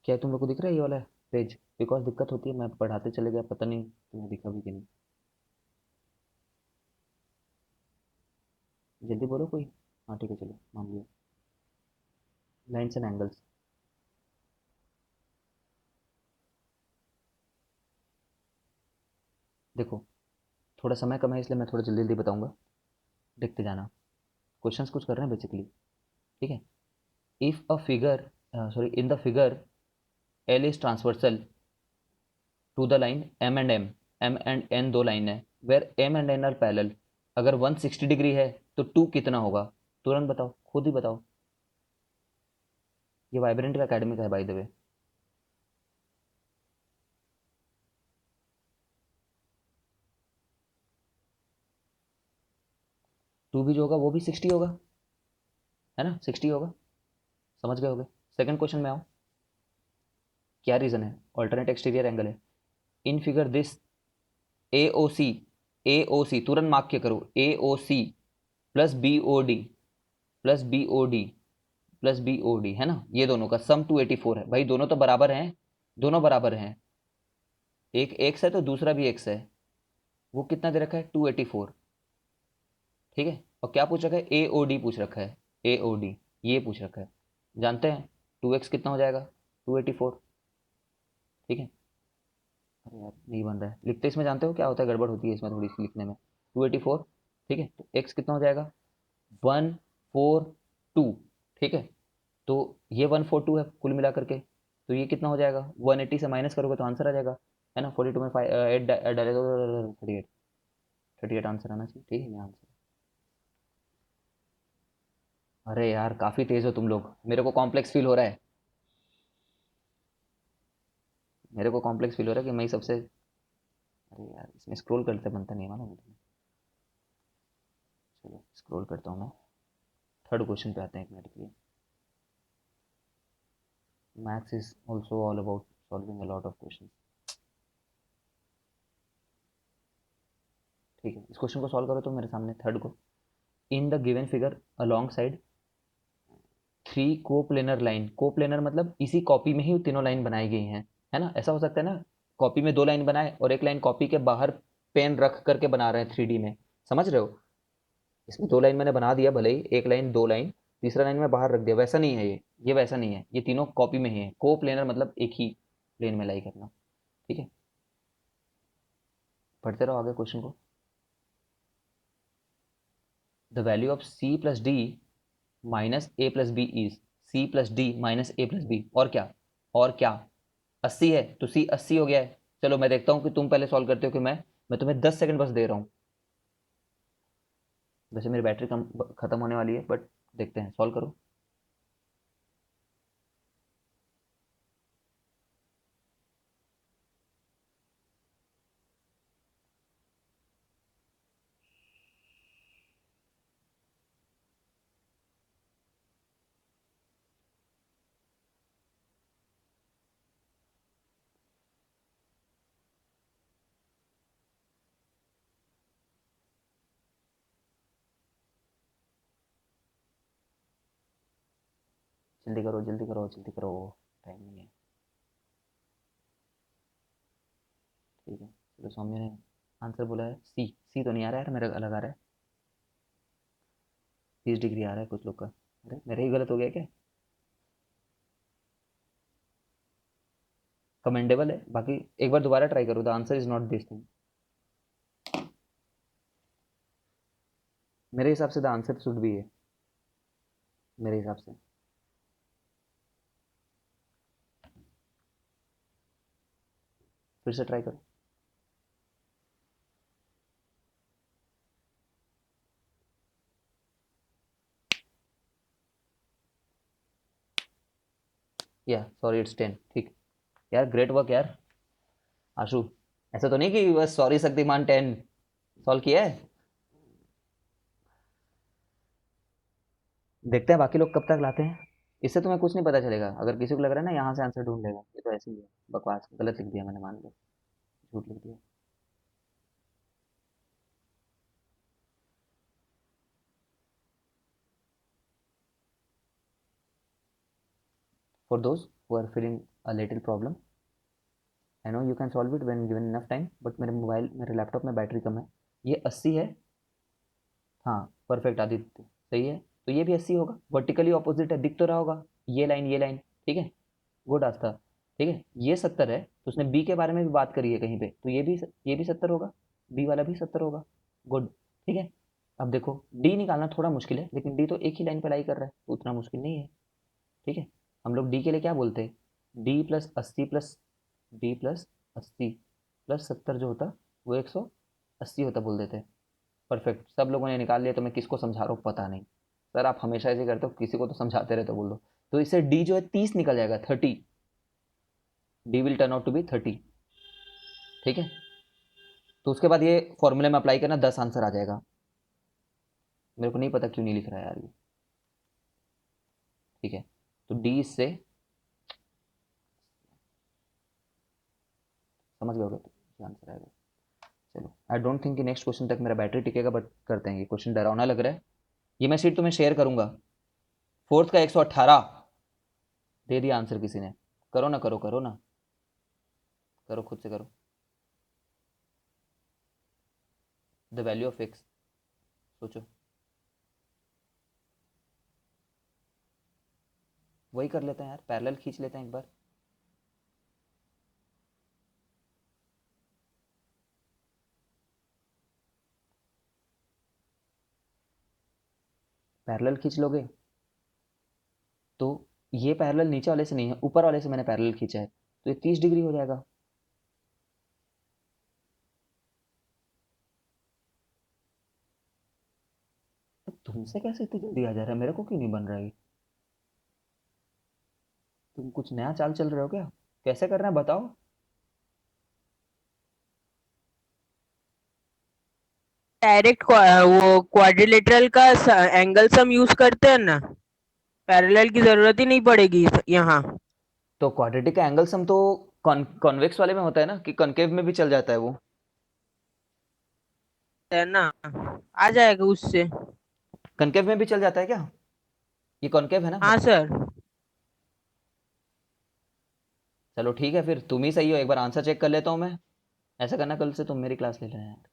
क्या तुम लोग को दिख रहा है ये वाला पेज? बिकॉज दिक्कत होती है, मैं पढ़ाते चले गया, पता नहीं तुम्हें दिखा भी कि नहीं। जल्दी बोलो कोई। हाँ ठीक है, चलो मान लिया। Lines and angles. देखो, थोड़ा समय कम है इसलिए मैं थोड़ा जल्दी जल्दी बताऊंगा, देखते जाना। क्वेश्चंस कुछ कर रहे हैं बेसिकली, ठीक है। If a figure, sorry, in the figure L is transversal to the line M and M and N दो लाइन है, where M and N are parallel, अगर 160 डिग्री है तो टू कितना होगा? तुरंत बताओ, खुद ही बताओ। ये वाइब्रेंट का एकेडमी का है बाय द वे। टू भी जो होगा वो भी 60 होगा, है ना, 60 होगा। समझ गए होगे। सेकंड क्वेश्चन में आओ। क्या रीजन है? ऑल्टरनेट एक्सटीरियर एंगल है। In figure this A O C, A O सी तुरंत मार्क किया करो, A O C plus B O D, plus B O D, plus B O D, है ना, ये दोनों का सम 284 है भाई, दोनों तो बराबर हैं, दोनों बराबर हैं। एक एक्स है तो दूसरा भी एक्स है। वो कितना दे रखा है? 284। ठीक है, और क्या पूछ रखा है? ए ओ डी पूछ रखा है, ए ओ डी, ये पूछ रखा है। जानते हैं 2x कितना हो जाएगा? 284। ठीक है। अरे यार नहीं बन रहा है लिखते, इसमें जानते हो क्या होता है, गड़बड़ होती है इसमें थोड़ी सी लिखने में। 284। ठीक है, तो x कितना हो जाएगा? 142। ठीक है, तो ये 142 है कुल मिला करके, तो ये कितना हो जाएगा? 180 से माइनस करोगे तो आंसर आ जाएगा, है ना। 42 में 5 8 डाले तो 38, 38 आंसर आना चाहिए। ठीक है, ये आंसर। अरे यार काफ़ी तेज़ हो तुम लोग, मेरे को कॉम्प्लेक्स फील हो रहा है, मेरे को कॉम्प्लेक्स फील हो रहा है कि मैं ही सबसे। अरे यार इसमें स्क्रॉल करते बनता नहीं है, मानो। चलो स्क्रॉल करता हूँ मैं। थर्ड क्वेश्चन पे आते हैं, एक मिनट के लिए। Maths is also all about solving a lot of question. ठीक है, इस क्वेश्चन को सॉल्व करो तो मेरे सामने थर्ड को। In the given figure along side three coplanar line, coplanar मतलब इसी कॉपी में ही तीनों लाइन बनाई गई हैं, है ना। ऐसा हो सकता है ना, कॉपी में 2 लाइन बनाए और एक लाइन कॉपी के बाहर पेन रख करके बना रहे हैं 3D में, समझ रहे हो? इसमें 2 लाइन मैंने बना दिया, भले ही एक लाइन 2 लाइन, तीसरा लाइन मैं बाहर रख दिया, वैसा नहीं है ये वैसा नहीं है, ये तीनों कॉपी में ही है। को प्लेनर मतलब एक ही प्लेन में लाई करना। ठीक है, पढ़ते रहो आगे क्वेश्चन को। The value of C plus D minus A plus B is, C plus D minus A plus B, और क्या? और क्या? 80 है तो सी 80 हो गया है। चलो मैं देखता हूँ कि तुम पहले सॉल्व करते हो कि मैं तुम्हें 10 सेकंड बस दे रहा हूँ। वैसे मेरी बैटरी कम खत्म होने वाली है, बट देखते हैं, सॉल्व करो। जल्दी करो जल्दी करो जल्दी करो, टाइम नहीं है। ठीक है, चलो सौम्य ने आंसर बोला है सी। सी तो नहीं आ रहा है यार, मेरा अलग आ रहा है। 30 डिग्री आ रहा है कुछ लोग का। अरे मेरा ही गलत हो गया क्या? कमेंडेबल है, बाकी एक बार दोबारा ट्राई करो। The answer is not this thing. मेरे हिसाब से द आंसर शुड भी है, मेरे हिसाब से। फिर से ट्राई करो। या सॉरी इट्स 10। ठीक यार, ग्रेट वर्क यार आशु। ऐसा तो नहीं कि बस सॉरी शक्तिमान 10 सॉल्व किया है। देखते हैं बाकी लोग कब तक लाते हैं। इससे तुम्हें कुछ नहीं पता चलेगा, अगर किसी को लग रहा है ना यहाँ से आंसर ढूंढ लेगा, ये तो ऐसे ही है, बकवास, गलत लिख दिया मैंने, मान लो झूठ लिख दिया। For those who are feeling a little problem, I know you can solve it when given enough time, but मेरे लैपटॉप में बैटरी कम है। ये 80 है। हाँ परफेक्ट आदित्य, सही है। तो ये भी 80 होगा, वर्टिकली ऑपोजिट है, दिख तो रहा होगा, ये लाइन। ठीक है, गुड आस्था। ठीक है, ये 70 है, तो उसने बी के बारे में भी बात करी है कहीं पे, तो ये भी 70 होगा, बी वाला भी 70 होगा। गुड। ठीक है, अब देखो डी निकालना थोड़ा मुश्किल है, लेकिन डी तो एक ही लाइन पर लाई कर रहा है, तो उतना मुश्किल नहीं है। ठीक है, हम लोग डी के लिए क्या बोलते हैं, डी प्लस 80 जो होता वो 180 होता बोल देते हैं। परफेक्ट, सब लोगों ने निकाल लिया, तो मैं किसको समझा रहा हूँ पता नहीं। सर आप हमेशा ऐसे करते हो, किसी को तो समझाते रहते हो, बोल दो। तो इससे डी जो है 30 निकल जाएगा, 30। D will turn out to be 30। ठीक है, तो उसके बाद ये फॉर्मूले में अप्लाई करना, 10 आंसर आ जाएगा। मेरे को नहीं पता क्यों नहीं लिख रहा है यार ये। ठीक है, तो डी से समझ गए होगे, तो आंसर आएगा। चलो, आई डोंट थिंक कि नेक्स्ट क्वेश्चन तक मेरा बैटरी टिकेगा, बट करते हैं। ये क्वेश्चन डरावना लग रहा है। ये मैं सीट तुम्हें शेयर करूंगा। फोर्थ का 118 दे दिया आंसर किसी ने। करो ना, करो करो ना, करो खुद से करो। द वैल्यू ऑफ एक्स, सोचो। वही कर लेते हैं यार, पैरेलल खींच लेते हैं एक बार। पैरेलल खींच लोगे तो ये पैरेलल नीचे वाले से नहीं है, ऊपर वाले से मैंने पैरेलल खींचा है, तो ये 30 डिग्री हो जाएगा। तुमसे कैसे इतनी जल्दी आ जा रहा है, मेरे को क्यों नहीं बन रहा है? तुम कुछ नया चाल चल रहे हो क्या? कैसे कर रहे हैं बताओ। डायरेक्ट वो क्वाड्रिलेटरल का एंगल सम यूज करते हैं ना, पैरेलल की जरूरत ही नहीं पड़ेगी यहाँ। तो क्वाड्रेटिक का एंगल सम तो कॉन्वेक्स वाले में होता है ना, कि कॉनकेव में भी चल जाता है वो? है ना, आ जाएगा उससे। कॉनकेव में भी चल जाता है क्या? ये कॉनकेव है ना हाँ मतलब? सर। चलो ठीक है, फिर तुम ही सही हो, एक बार आंसर चेक कर लेता हूँ मैं। ऐसा करना, कल से तुम मेरी क्लास ले लेना यार।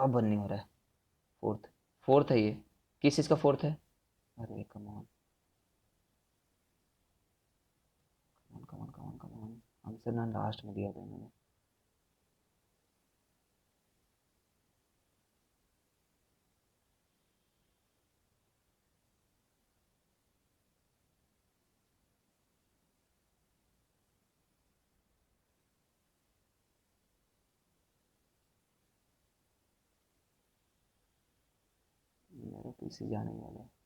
बन नहीं हो रहा है। फोर्थ। फोर्थ है ये। किस चीज़ का फोर्थ है? अरे come on, come on, come on, come on, come on. Answer ना लास्ट में दिया था इन्होंने। मेरा पीसी जाने वाला है।